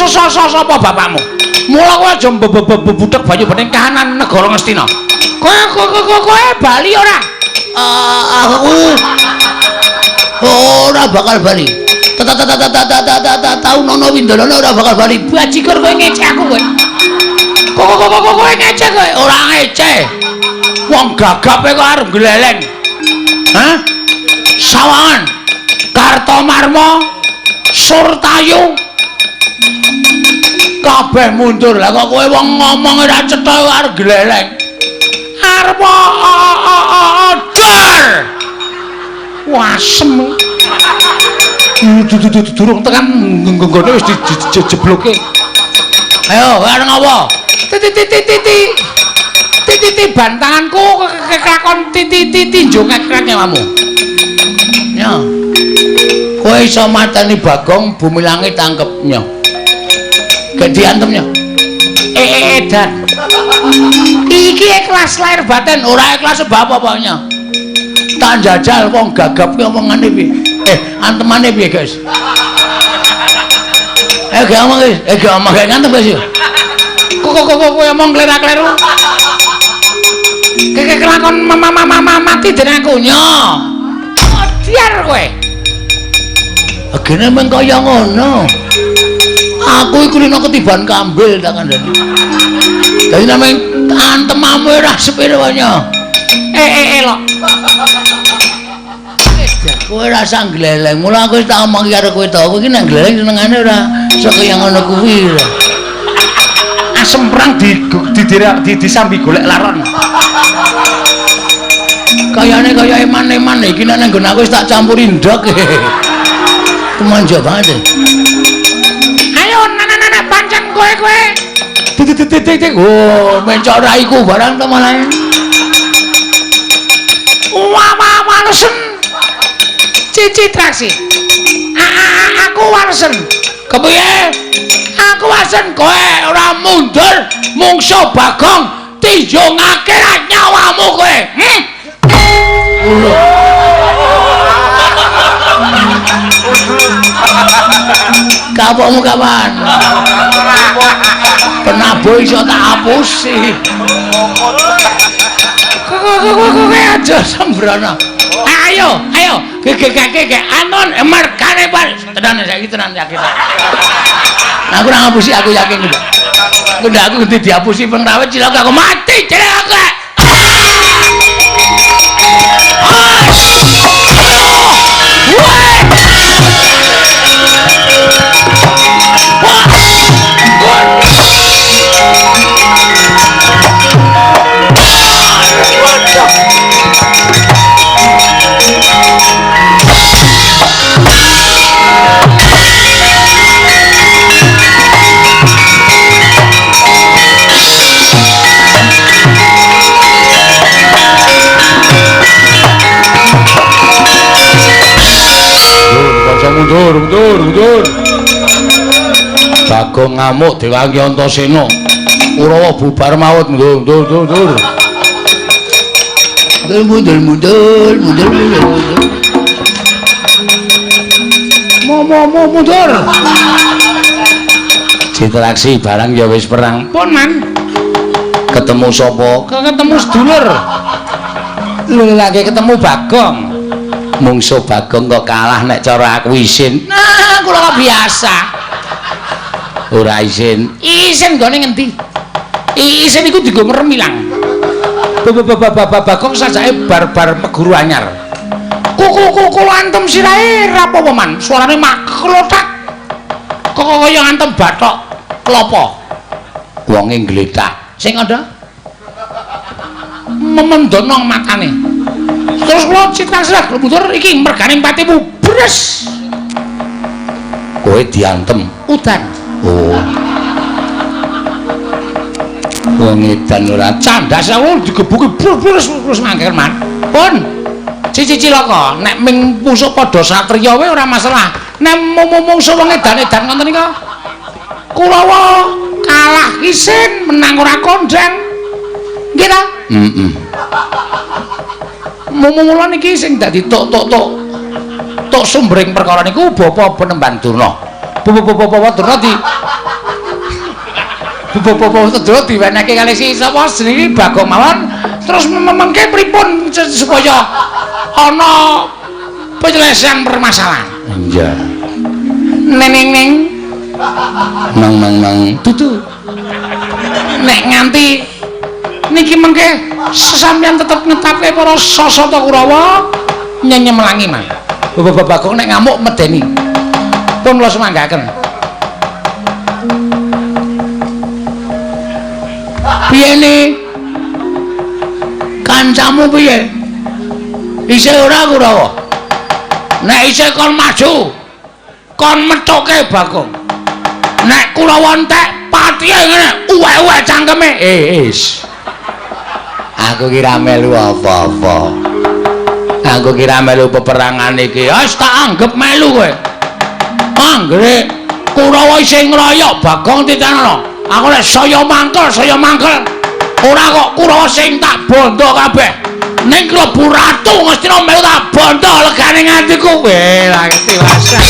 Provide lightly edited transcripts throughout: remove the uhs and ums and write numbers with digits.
sapa bapakmu? Mula kowe aja budhek banyu bening kahanan negara Ngastina. Kowe bali ora? Aku ora bakal bali. Tahu Nono Windolana ora bakal bali. Bajigur kowe ngecek aku kowe. Kowe ngecek kowe, ora ngecek. Wong gagape kok arep gleleng. Hah? Sawangan. Kartomarma, Surtayu. Kabeh mundur. Lah kok kowe wong ngomong ora cetha arep gleleng. Arep odor. Wasem. Durung tekan nggone wis dijebloke. Ayo, arep ngopo? Titi bantanganku kekakon titi tinju kekrek nyawamu. Ya. Kowe iso mateni Bagong bumi langit tangkepnya. Gak diantemnya. Dan iki ikhlas lahir batin, ora ikhlas sebab-babanya. Tak jajal wong gagap ki omongane piye? Antemane piye, guys? Gak omong, guys. Gak omong gak ngantem, guys. Kok omong klerak-kleru. Kelakon mati dening aku nyo. Diar kowe. Agene meng kaya ngono. Aku iku rino ketiban kambil tak kandhani. Dadi nameng antemamu ora sepire wae. Lok. Kowe rasa gleleng. Mula aku wis tak omong karo kowe to. Kowe iki nek gleleng senengane ora iso kaya ngono kuwi. Asem perang disambi golek laron. Kayane kaya eman-eman iki nek nggon aku wis tak campuri ndok. Kemanja banget. Ayo nana pancen kowe. Titik. Oh, mencok raiku barang to malah. Wah, walesen. Cici traksi. Aku walesen. Kepiye? Aku walesen kowe ora mundur, mungsuh Bagong tinjungake nyawamu kowe. Kapokmu kapan? Penabuh iso tak hapusi. Kowe aja sembrono. Ayo, gegek anon mergane Pak. Tenan saiki tenan yakin. Aku ora ngapusi, aku yakin kok. Ndak aku kudu dihapusi penrawit cilok aku mati cilok. Mundur. Bagong ngamuk Dewangi Antasena. Kurawa bubar maut mundur. Mundur. Mundur. Citraksi barang ya wis perang. Pun man. Ketemu sapa? Ketemu sedulur. Lagi ketemu Bagong. Mungsuh Bagong kok kalah nek cara aku isin. Nah, kula biasa. Ora isin. Isin gone ngendi? Isin iku dienggo meremilang. Bagong sajake bar meguru anyar. Kuku antem sirahe rapopo man. Suarane mak klothak. Kok kaya antem bathok klopo. Wonge ngletak. Sing ada memendonong matane. Terus kula citra mundur iki mergane patimu bres. Kowe diantem udan. Oh. Wong edan ora candas aku digebuki bres mangker man. Pun cici cilaka nek ming musuh padha satriya wae ora masalah. Nek mungsuh wong edan-edan ngoten nika Kurawa kalah isin menang ora kondang. Nggih ta? Heeh. Mula niki sing dadi tok sumbering perkara niku Bapa Penemban Durna. Bapa Durna Bobo Tedro diwenehke kali si sapa jenenge Bagong mawon terus mengke pripun supaya ana penyelesaian permasalahan. Iya. Neng mang tutu. Nek nganti niki mengke sampeyan tetep ngetapke para Sasata Kurawa nyemelangi mah. Bapak Bagong nek ngamuk medeni. Pun kula semanggaken. Piye ne? Kancamu piye? Isih ora Kurawa? Nek isih kon maju, kon methuke Bagong. Nek Kurawa entek patihe ngene, uwek-uwek cangkeme. Is. Aku kira melu apa-apa. Aku kira melu peperangan iki. Wis tak anggap melu kowe. Anggere Kurawa isih ngroyok Bagong titenono. Aku nek saya mangkel. Ora kok Kurawa sing tak bondo kabeh. Ning klebu ratu Ngastina melu tak bondo legane ngatiku. Lah iki wasan.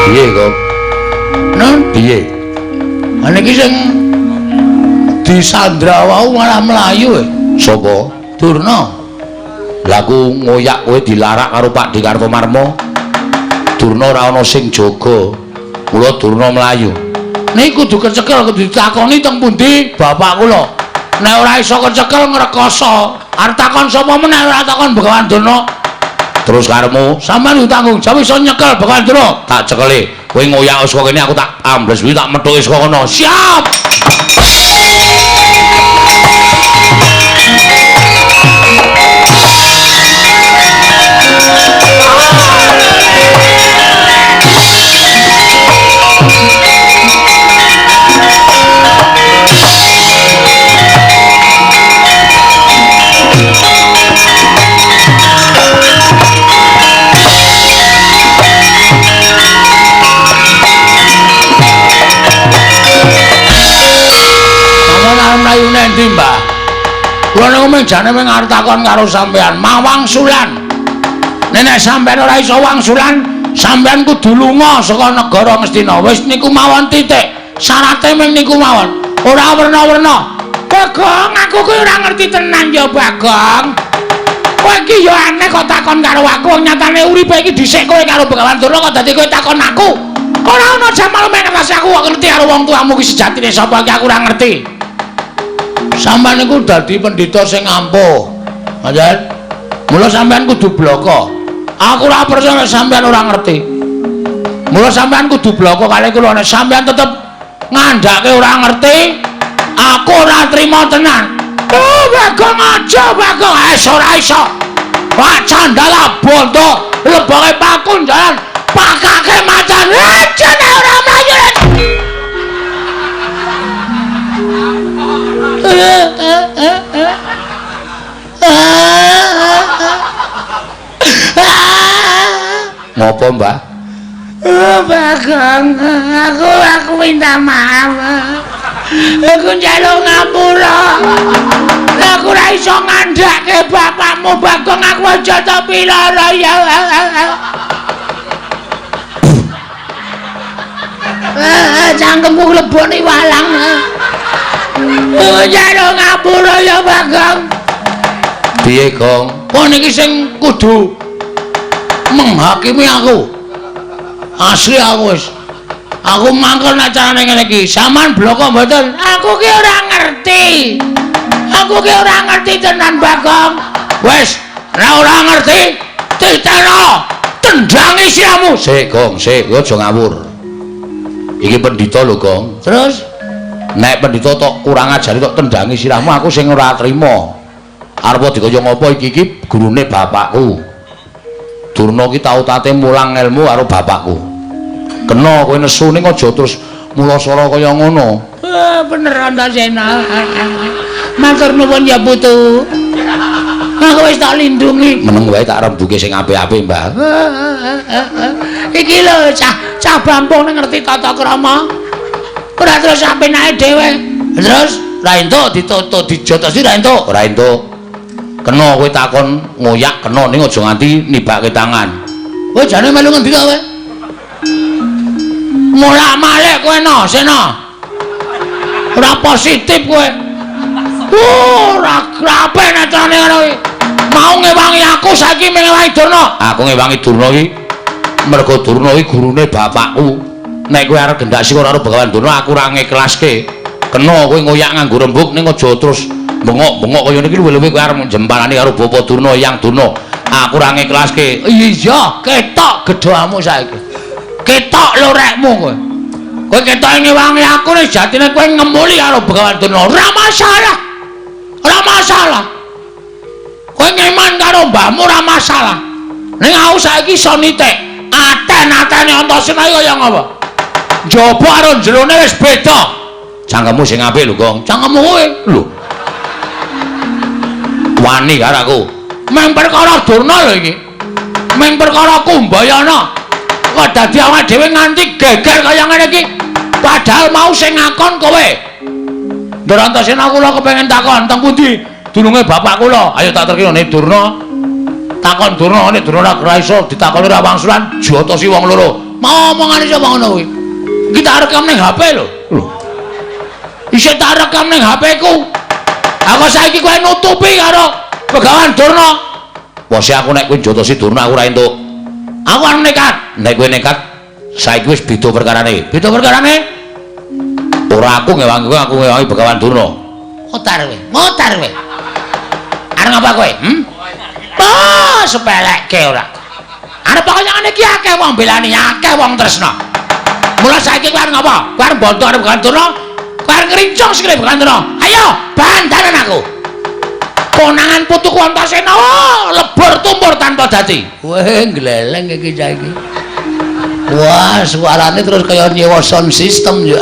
Piye kok? Non piye? Ana iki sing disandra wau malah mlayu. Sapa? Durna. Lah ku ngoyak kowe dilarak karo Pak Dikartomarmo. Durna ora ana sing jaga. Mula Durna mlayu. Nek kudu kecekel kudu ditakoni teng pundi bapak kula. Nek ora iso kecekel ngrekoso. Arep takon sapa meneh ora takon Begawan Durna. Terus karemu sampean tanggung jawab iso nyekel Begawan Durna. Tak cekeli. Kowe ngoyak saka kene aku tak ambles kuwi tak methuke saka kono. Siap. Mlayu nendi, Mbah? Kula niku menjane mung arep takon karo sampean, mawang sulan. Nek sampean ora iso wangsulan, sampean kudu lunga saka negara Ngastina. Wis niku mawon titik. Syarate mung niku mawon. Ora werna-werna. Bagong, aku kuwi ora ngerti tenan ya, Bagong. Kowe iki ya aneh kok takon karo aku, nyatane uripe iki dhisik kowe karo Begawan Durna kok dadi kowe takon aku. Ora ana jamal menengas aku kok ngerti karo wong tuamu ki sejatine sapa iki aku ora ngerti. Sampeyan niku dadi pendhita sing ampuh. Panjen. Mula sampeyan kudu bloko. Aku ora percaya sampeyan ora ngerti. Mula sampeyan kudu bloko kali kula nek sampeyan tetep ngandhake ora ngerti, aku ora trima tenan. Oh, Bagong aja, Bagong. Ora iso. Wah, candala bondo, leboke pakun jalan, pakake macan. Jane ora mlayu. Ngopo, Mbah? Bagong, aku minta maaf. Aku njaluk ngapura. Aku ora iso ngandhake bapakmu, Bagong. Aku aja to pilara ya. Cangkemku leboni walang. Njaluk ngapura ya, Bagong. Piye, Gong? Kok niki sing kudu menghakimi aku. Asli aku wis. Aku mangkel nek carane ngene iki. Saman bloko mboten? Aku ki ora ngerti. Aku ki ora ngerti tenan, Bagong. Wis, nek ora ngerti, titeno tendangi siramu. Sik, Gong, sik, aja ngawur. Iki pendhita lho, Gong. Terus nek pendhita tok kurang ajari tok tendangi sirahmu, aku sing ora trima. Arep dikaya ngopo iki gurune bapakku. Durna ki tau tate mulang ilmu karo bapakku. Kena kowe nesu ning aja terus mulasara kaya ngono. Bener Antasena. Matur nuwun ya Putu. Aku wis tak lindungi. Meneng wae tak rembuke sing apik-apik, Mbah. Iki lho cah bampung ngerti tata krama. Ora terus apenake dhewe. Terus ra entuk dijotosi ra entuk. Ora entuk. Kena kowe takon ngoyak kena ning aja nganti nibake tangan. Kowe jane melu ngendi ta kowe? Mulak-malik kowe no, seno. Ora positif kowe. Ora grape netrane ngono iki. Mau ngewangi aku saiki ngewangi Durna. Aku ngewangi Durna iki mergo Durna iki gurune bapakku. Nek kowe arep gendasi karo Begawan Durna aku ora ngiklaske. Kena kowe ngoyak nganggo rembug ning aja terus bengok-bengok kaya niki luwih kowe arep jembalani karo Bapak Durna Yang Durna. Aku ora ngiklaske. Iya, ketok gedhamu saiki. Ketok lorekmu kowe. Kowe ketok ngewangi aku nek jatine kowe ngemuli karo Begawan Durna. Ora masalah. Ora masalah. Kowe ngeman karo mbahmu ora masalah. Ning aku saiki iso nitik. Aten-atene Antasena kaya ngapa? Njaba karo jerone wis beda. Cangkemmu sing apik lho, Gong. Cangkemmu kowe lho. Wani karo aku. Meng perkara Durna lho iki. Meng perkara Kumbayana. Kok dadi awake dhewe nganti geger kaya ngene iki. Padahal mau sing ngakon kowe. Ndara Antasena kula kepengin takon teng pundi dununge bapak kula. Ayo tak terkira nek Durna. Takon Durna nek Durna ora iso ditakoni ra wangsulan jotosi wong loro. Mau omongane sapa ngono kuwi? Iki tak rekam ning HP lho. Lho. Isih tak rekam ning HP-ku. Aku saiki kowe nutupi karo Begawan Durna. Wes aku nek kowe jotosi Durna aku ora entuk. Aku arep nekat. Nek kowe nekat saiki wis beda perkarane. Beda perkarane? Ora aku ngewangi kowe, aku ngewangi Begawan Durna. Motar kowe. Motar kowe. Arep ngapa kowe? Oh, sepelekke ora. Arep kaya ngene iki akeh wong belani, akeh wong tresna. Mula saiki kowe arep ngapa? Kowe arep bondo arep Begawan Durna. Kowe arep ngrincong sikile Begawan Durna. Ayo, bandaran aku. Konangan putuku Antasena lebur tumpur tanpa dadi. Weh, gleleng iki saiki. Wah, suarane terus kaya nyewa sound system ya.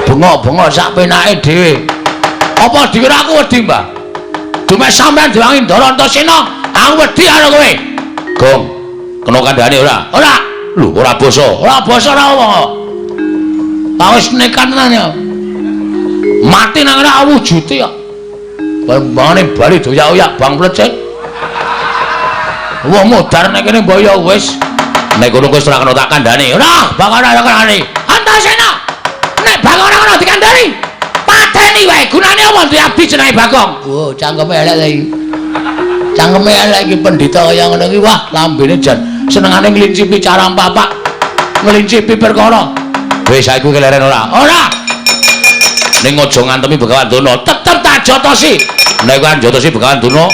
Bengok-bengok sak penake dhewe. Apa dikira aku wedi, Mbah? Dume sampean diwangi Ndara Antasena, aku wedi karo kowe. Gong, kena kandhane ora? Ora. Lho, ora basa. Ora basa ora apa kok. Wis nekat tenan ya. Mati nang ora wujute kok. Bangane bali doyak-oyak bang plecet. Wong modar nek kene mbok ya wis. Nek ngono wis ora kena tak kandhani. Ora, bakal ora kandhani. Antasena. Nek Bagong ora kena dikandhani. Pateni wae. Gunane apa diabdi jenenge Bagong? Oh, cangkeme elek ta iki. Cangkeme elek iki pendhita kaya ngono iki. Wah, lambene jan senengane nglincipi cara papak. Nglincipi perkara. Wis saiki keleren ora? Ora. Ning aja ngantemi Begawan Durna, tetep tak jotosi. Nek kowe jotosi Begawan Durna,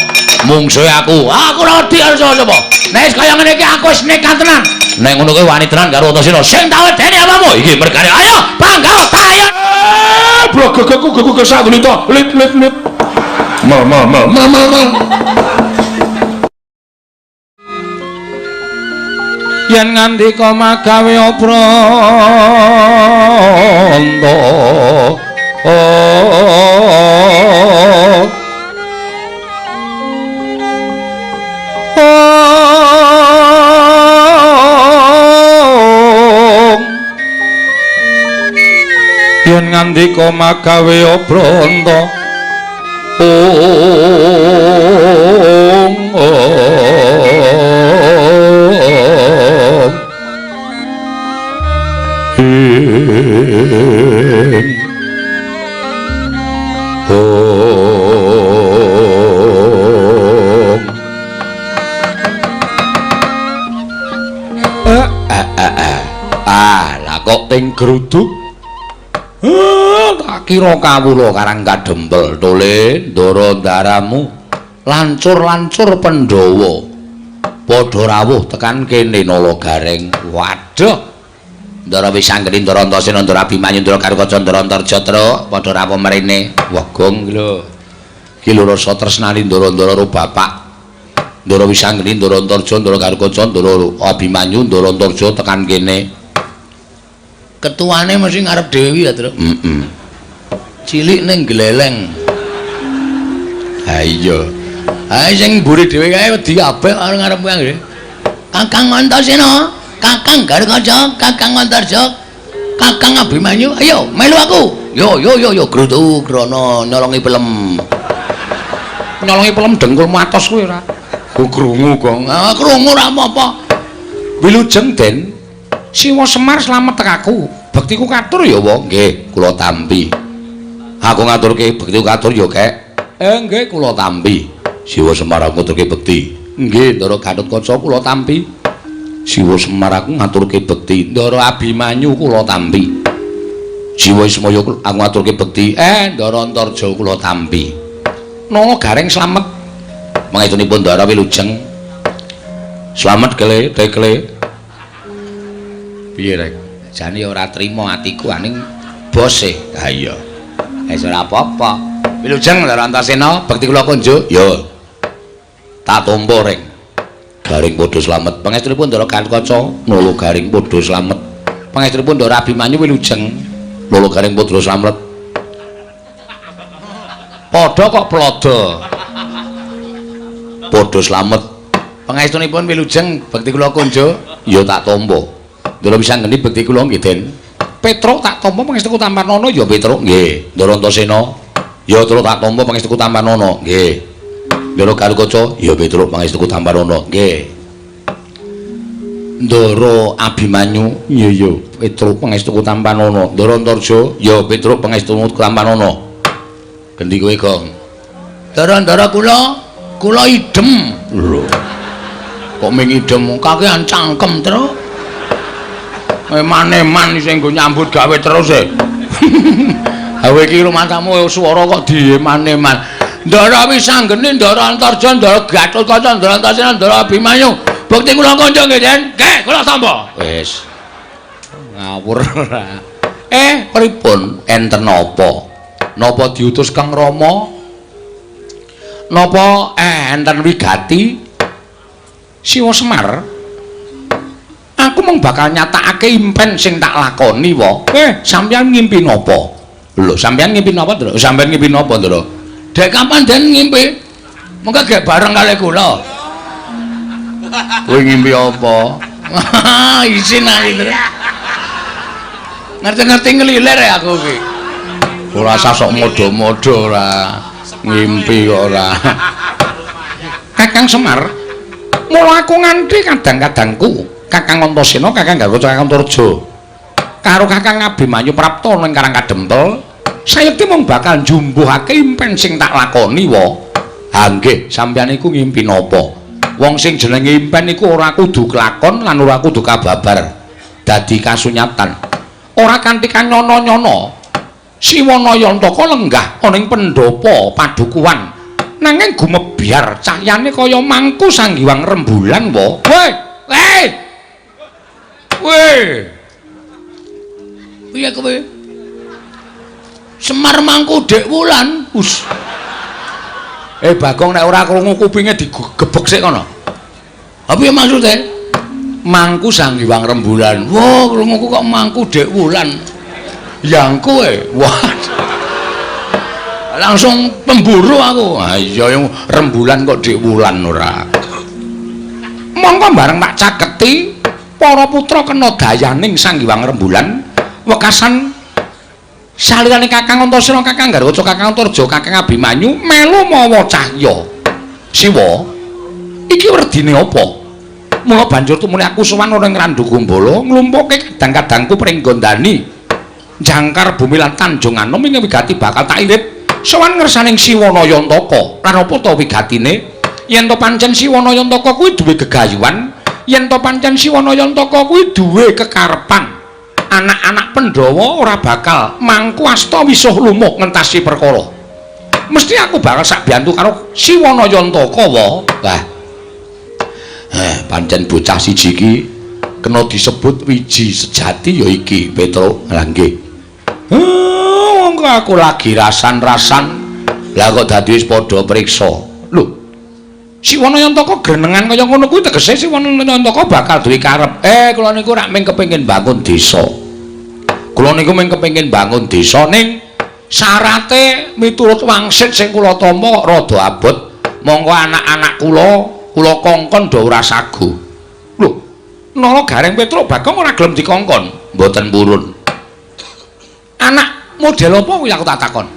mungsuhe aku. Aku ora wedi karo sapa. Nek wis kaya ngene iki aku wis nekat tenan. Nek ngono kowe wani tenan karo Antasena. Sing tak wedeni apamu? Iki mergane. Ayo, bangga tayo. Blok sak lit. Ma. Yen ngandika magawe opranta yen ngandika magawe opranta lah kok ting gruduk tak kira kawula karang kadempel tole ndara ndaramu lancur-lancur Pandhawa padha rawuh tekan kene Nalagareng. Waduh, Ndara Wisanggeni, Ndara Antasena, Ndara Abimanyu, Ndara Karukaca, Ndara Antarjatra padha rawuh mrene. Wah, Gong lho. Ki lho rasa tresnani ndara-ndara karo bapak. Ndara Wisanggeni, Ndara Antarja, Ndara Karukaca, Ndara Abimanyu, Ndara Antarja tekan kene. Ketuane mesti ngarep Dewi ya, Tru? Cilik ning gleleng. Ha iya. Ha sing mburi dhewe kae wedi kabeh karo ngarep kowe. Kakang Antasena, Kakang Karukaca, Kakang Antarja. Kakang Abimanyu, ayo melu aku. Yo grutu krono nyolongi pelem. Nyolongi pelem dengkulmu atos kuwi ora. Ku krungu, Gong. Ah, krungu ora apa-apa. Wilujeng Den, Siwa Semar slamet tekaku. Bektiku katur ya, Wa. Nggih, kula tampi. Aku ngaturke bektiku katur ya, Kek. Nggih, kula tampi. Siwa Semar aku ngaturke bekti. Nggih, Ndara Gatotkaca kula tampi. Siwa Semar aku ngaturke bekti. Ndara Abimanyu kula tampi. Siwa Ismaya aku ngaturke bekti. Ndara Antarja kula tampi. Nala Gareng slamet. Mangaitunipun Ndara Wilujeng. Slamet kele, tekle. Piye rek? Jane ora trima atiku aning bose. Ha iya. Wis ora apa-apa. Wilujeng Ndara Antasena, bekti kula konjuk. Ya. Tak tampa rek. Garing padha slamet. Pangestunipun Ndara Gatotkaca, nula Garing padha slamet. Pangestunipun Ndara Abimanyu Wilujeng, nula Garing padha slamet. Padha kok pelodo. Padha slamet. Pangestunipun Wilujeng, bekti kula konjuk, ya tak tampa. Ndara Wisanggeni bekti kula nggih Den. Petruk tak tampa pangestuku Tampanana ya Petruk nggih. Ndara Antasena ya terus tak tampa pangestuku Tampanana nggih. Ndara Gatotkaca ya Petruk pangestuku Tampanana nggih. Ndara Abimanyu iya Petruk pangestuku Tampanana. Ndara Antarja ya Petruk pangestuku Tampanana. Gendi kowe, Gong. Ndara kula idem. Lho. Kok ming idem kakean cangkem terus. Eman-eman sing nggo nyambut gawe terus e. Hawe iki rumah tamu swara kok dieman-eman. Ndara Wisanggeni, Ndara Antarja, Ndara Gatotkaca, Ndara Antasena, Ndara Abimanyu. Bekti kula kanca nggih, Den. Nggih, kula tampa. Wis. Ngawur ora. Pripun enten napa? Napa diutus Kang Rama? Napa enten wigati? Siwa Semar? Aku mung bakal nyatakake impen sing tak lakoni, Wa. Sampeyan ngimpi napa? Lho, sampeyan ngimpi napa, Ndra? Sampeyan ngimpi napa, Ndra? Dek kapan Den ngimpi? Mengko gek bareng kali kula. Kowe ngimpi apa? Isin ae, Ndra. Ngerti-ngerti ngelilir ya aku iki. Ora usah sok modo-modo ora. Ngimpi kok ora. Kakang Semar, mula aku nganti kadang-kadangku Kakang Antasena, Kakang Gatotkaca, Kakang Antarja karo Kakang Abimanyu Prapta ning Karang Kadempel, sayekti mung bakal njumbuhake impen sing tak lakoni, Wa. Ha nggih, sampeyan iku ngimpi napa? Wong sing jenenge impen iku ora kudu kelakon lan ora kudu kababar dadi kasunyatan. Ora kanthi kanyono-nyono. Siwanayantaka lenggah ana ing pendhapa padukuhan. Nanging gumebyar cahyane kaya mangku sanggiwang rembulan, Wa. Weh. Piye kowe? Semar mangku Dek Wulan. Us. Bagong nek ora krungu kupinge digebek sik kono. Apa ya maksude? Mangku sanggiwang rembulan. Wah, krunguku kok mangku Dek Wulan. Yang kowe. Wah. Langsung pemburu aku. Ha iya yang rembulan kok Dek Wulan ora. Monggo bareng tak caketi para putra kena dayaning sanggiwang rembulan wekasan salirane Kakang Antasena, Kakang Gatotkaca, Kakang Antarja, Kakang Abimanyu melu mawa cahya. Siwa, iki werdine apa? Mula banjur tumune aku sowan ora ing Randu Kumbala nglumpuhke kadang-kadangku pring gondani jangkar bumi lan Tanjung Anom ing wigati bakal tak irit sowan ngersaning Siwanayantaka. Lan apa ta wigatine? Yen to pancen Siwanayantaka kuwi duwe gegayuhan, yen to pancen Siwanayantaka kuwi duwe kekarepan, anak-anak Pandhawa ora bakal mangku asta wisuh lumuh ngentasi perkara. Mesti aku bakal sak biantu karo Siwanayantaka, Wa. Lah. Pancen bocah siji iki kena disebut wiji sejati ya iki, Petruk. Lah nggih. Wong aku lagi rasan-rasan. Lah kok dadi wis padha priksa. Lho. Siwanayantaka grenengan kaya ngono kuwi tegese Siwanayantaka bakal duwe karep. Kula niku rak mung kepengin bangun desa. Kula niku mung kepengin bangun desa ning syarate miturut wangsit sing kula tampa kok rada abot. Monggo anak-anak kula kongkon do ora sagu. Lho, Nala Gareng Petruk Bagong ora gelem dikongkon, mboten purun. Anak model apa kuwi aku tak takon.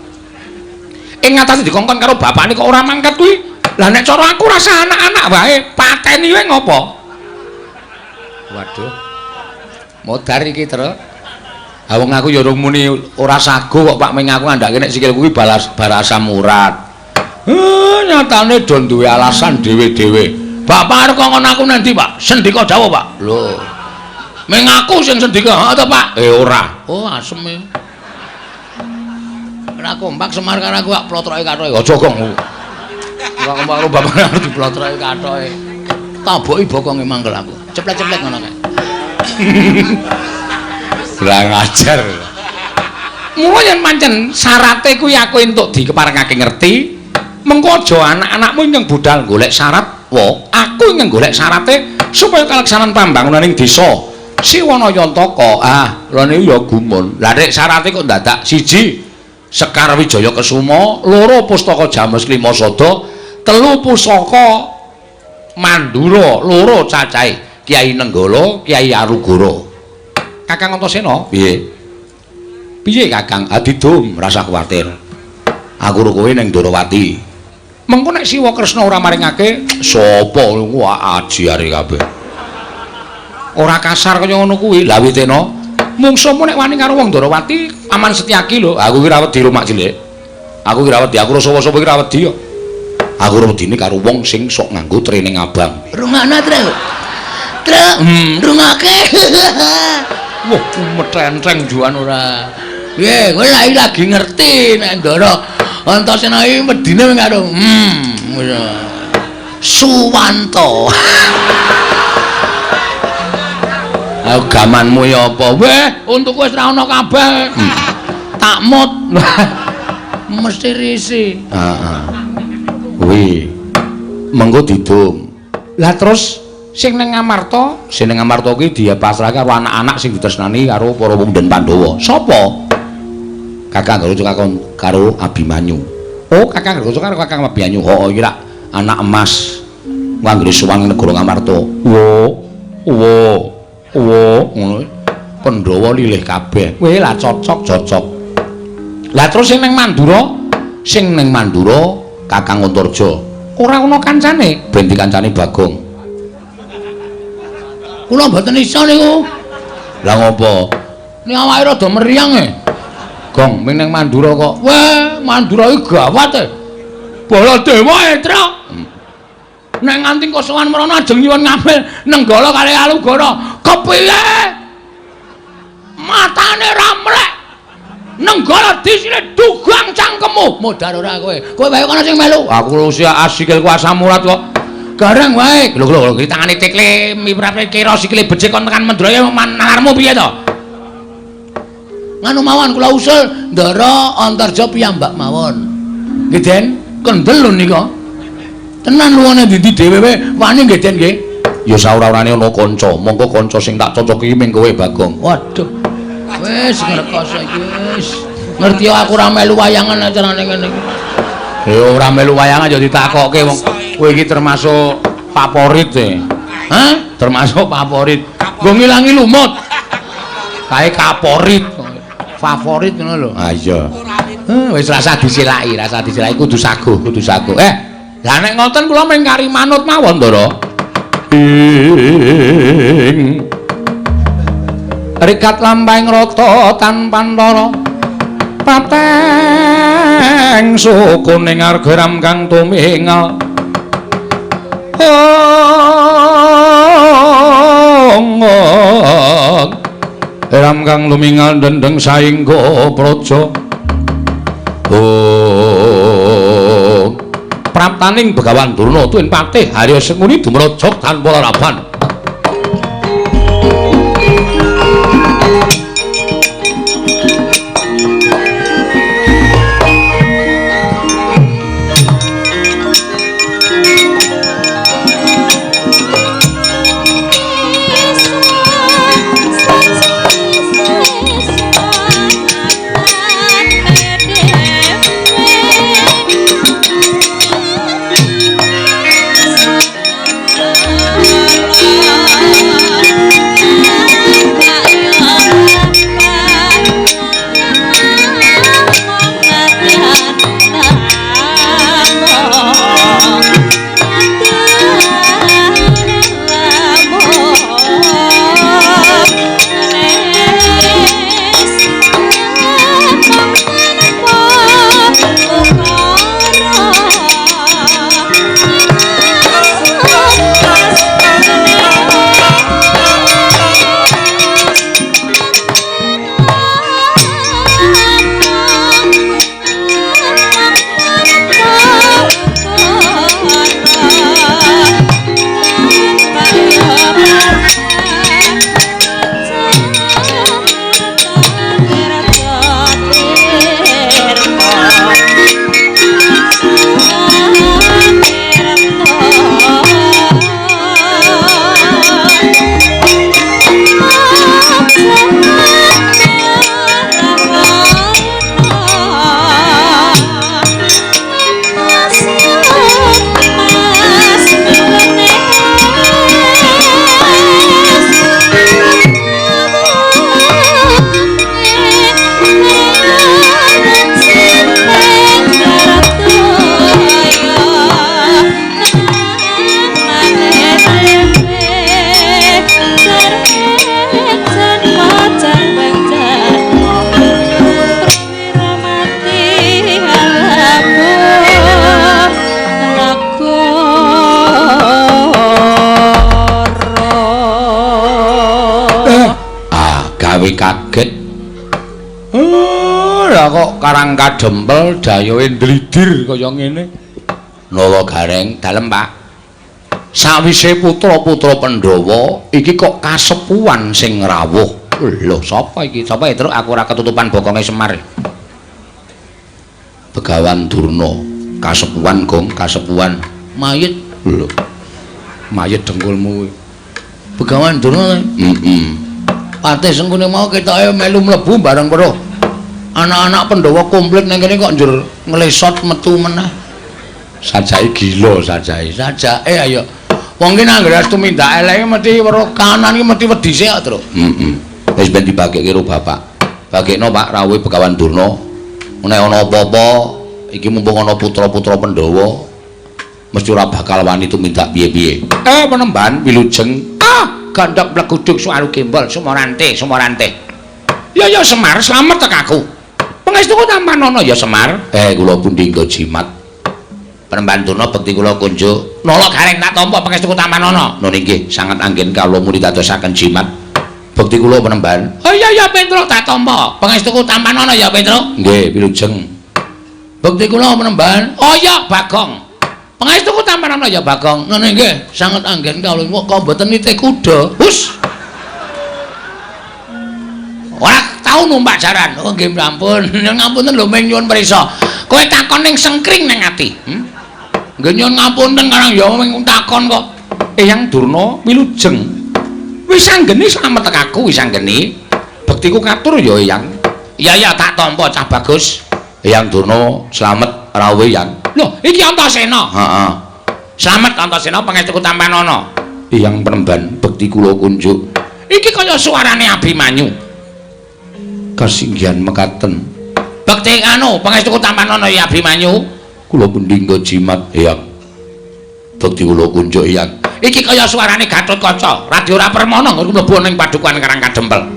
Ing ngatasé dikongkon karo bapakne kok ora mangkat kuwi. Lah nek cara aku rasa anak-anak wae, pateni wae ngopo? Waduh. Modar iki, Tru. Ha wong aku ya urung muni ora sago kok Pak Ming aku ngandhake nek sikil kuwi barasa murat. Nyatane do duwe alasan dhewe-dhewe. Bapak arep kongkon aku nanti, Pak. Sendika dawuh, Pak. Lho. Ming aku sing sendika, to, Pak? Ora. Oh, asem e. Ora kompak Semar karo aku kok plotroke kathoke. Aja, Gong. Ora kompak karo bapak arep diplotroke kathoke. Taboki bokonge mangkel aku. Ceplek-ceplek ngono kae. Kurang ajar. Mula yen pancen syarate kuwi aku entuk dikeparengake ngerti, mengko aja anak-anakmu nyeng budal golek syarat, aku ingin golek syarate supaya kalaksanan pambangunan ing desa Siwanayantaka. Lha niku ya gumun. Lah nek syarate kok dadak siji Sekar Wijaya Kesuma, loro Pustaka James Klimasada, telu Pusaka Mandura, loro cacahe Kyai Nenggala, Kyai Arugara. Kakang Antasena, piye? Piye Kakang? Adidum, rasa kuwatir. Aku karo kowe ning Darawati. Mengko nek Siwa Kresna ora maringake, sapa wah ajiare kabeh. Ora kasar kaya ngono kuwi. Lah Witena, mungsuhmu nek wani karo wong Darawati, Aman Setyaki lho. Aku ki ra wedi rumak cilik. Aku ki ra wedi, aku sapa-sapa ki ra wedi kok. Aku ora wedine karo wong sing sok nganggo training abang. Rungokno, Tru. Tru, rungake. Wah, metrentreng juan ora. Piye, kowe lagi ngerti nek Ndara Antasena iki wedine karo Suwanto. Ayo gamanmu ya apa? Weh, untukku wis ra ono kabeh. Takmut. Mesti risi. Heeh. Kuwi mengko didum. Lah terus sing ning Ngamarta kuwi dia pasrahke karo anak-anak sing ditresnani karo para wong Den Pandhawa. Sapa? Kakang Garca karo Abimanyu. Oh, Kakang Garca karo Kakang Abimanyu. Oh, iki rak anak emas. Wanggre suwang negara Ngamarta. Ngono. Pandhawa lilih kabeh. Kowe lah cocok. Lah terus sing ning Mandura Kakang Antarja. Ora ana kancane, ben dikancani Bagong. Kula mboten isa niku. Lah ngopo? Nek awake rada meriang e. Gong, ming ning Mandura kok. Wah, Mandura iki gawat e. Baladewa e, Tru. Nek nganti kok sowan mrono ajeng nyuwun ngambil Nenggala kali Alugara. Kepiye? Matane ra mlek. Nenggala disine dugang cangkemmu. Modar ora kowe. Kowe wae kono sing melu. Aku lu sik asikilku asam murat kok. Gareng wae. Lho iki tangane tikle miprate kira sikile becik kon tekan Mandraya nalarmu piye to? Nganu mawon kula usul Ndara Antarja piyambak mawon. Nggih, Den. Kendel lho nika. Tenan luwane ndi dhewe wae wani nggih Den nggih. Ya saura-urane ana kanca, monggo kanca sing tak cocoki ming kowe Bagong. Waduh. Wis ngrekoso iki wis. Ngerti aku ora melu wayangan acarane ngene iki. Ya ora melu wayangan ya ditakokke wong kowe iki termasuk favorit e. Hah? Termasuk favorit. Nggo ngilangi lumut. Kae kaporit. Favorit ngono lho. Ah iya. Wis rasa disilaki kudu saguh. Lah nek ngoten kula mengkari manut mawon, Ndara. Rikat lampahing rata tanpa ndara. Pateng sukuning argaram kang tumingal. Ram kang lumingal dendeng saingga praja. Praptaning Begawan Durna tuwin patih Harya Senguni dumrajog tanpa laraban. Lah kok Karang Kadempel dayoe ndlidir kaya ngene. Nala Gareng dalem, Pak. Sawise putra-putra Pandhawa iki kok kasepuhan sing rawuh. Lho, sapa iki? Sapa ya, Truk? Aku ora ketutupan bokonge Semar. Begawan Durna, kasepuhan, Gong, kasepuhan. Mayit. Lho. Mayit dengkulmu kuwi. Begawan Durna. Patih sengkune mau ketoke melu mlebu bareng weruh. Anak-anak Pandhawa komplit nang kene kok njur nglesot metu meneh. Sajake gila sajake. Sajake ayo. Wong ki nang ngras tumindak eleke mesti weruh kanan ki mesti wedi sik, Truk. Wis ben dibagekke karo bapak. Bagekno Pak rawuhe Begawan Durna. Nek ana apa-apa iki mumpung ana putra-putra Pandhawa mesti ora bakal wani tumindak piye-piye. Penemban wilujeng. Gandhok bleguduk suaru gembol Sumarante. Ya Semar, slamet tek aku. Pangestuku Tampanono ya Semar. Kula pundi nggo jimat. Penemban Durna bekti kula kunjuk. Nala Gareng tak tampa pangestuku Tampanono. Nun inggih, sanget anggen kawula muni dadosaken jimat. Bekti kula penemban. Oh iya Petruk tak tampa. Pangestuku Tampanono ya Petruk. Nggih, wilujeng. Bekti kula penemban. Oh iya Bagong. Pangestuku Tampanono ya Bagong. Nun inggih, sanget anggen kawula kok mboten nitih kuda. Hus. Ora tau numpak jaran. Oh nggih ampun. Ngapunten lho ming nyuwun prisa. Kowe takon ning sengkring ning ati. Nggih nyuwun ngapunten karang ya ming takon kok. Eyang Durna wilujeng. Wis anggeni slamet tek aku wis anggeni. Bektiku katur ya Eyang. Iya tak tampa cah bagus. Eyang Durna slamet rawuhe Eyang. Lho iki Antasena. Heeh. Slamet Antasena pangestuku Tampanono. Eyang Penemban bekti kula kunjuk. Iki kaya suarane Abimanyu. Kasinggihan mekaten. Bekti anu pangestuku Tampanono ya Abimanyu. Kula pundi nggo jimat Eyang. Bekti kula kunjuk Eyang. Iki kaya suarane Gatotkaca, Radyora Permana nggo mlebu ning padukuhan Karang Kadempel.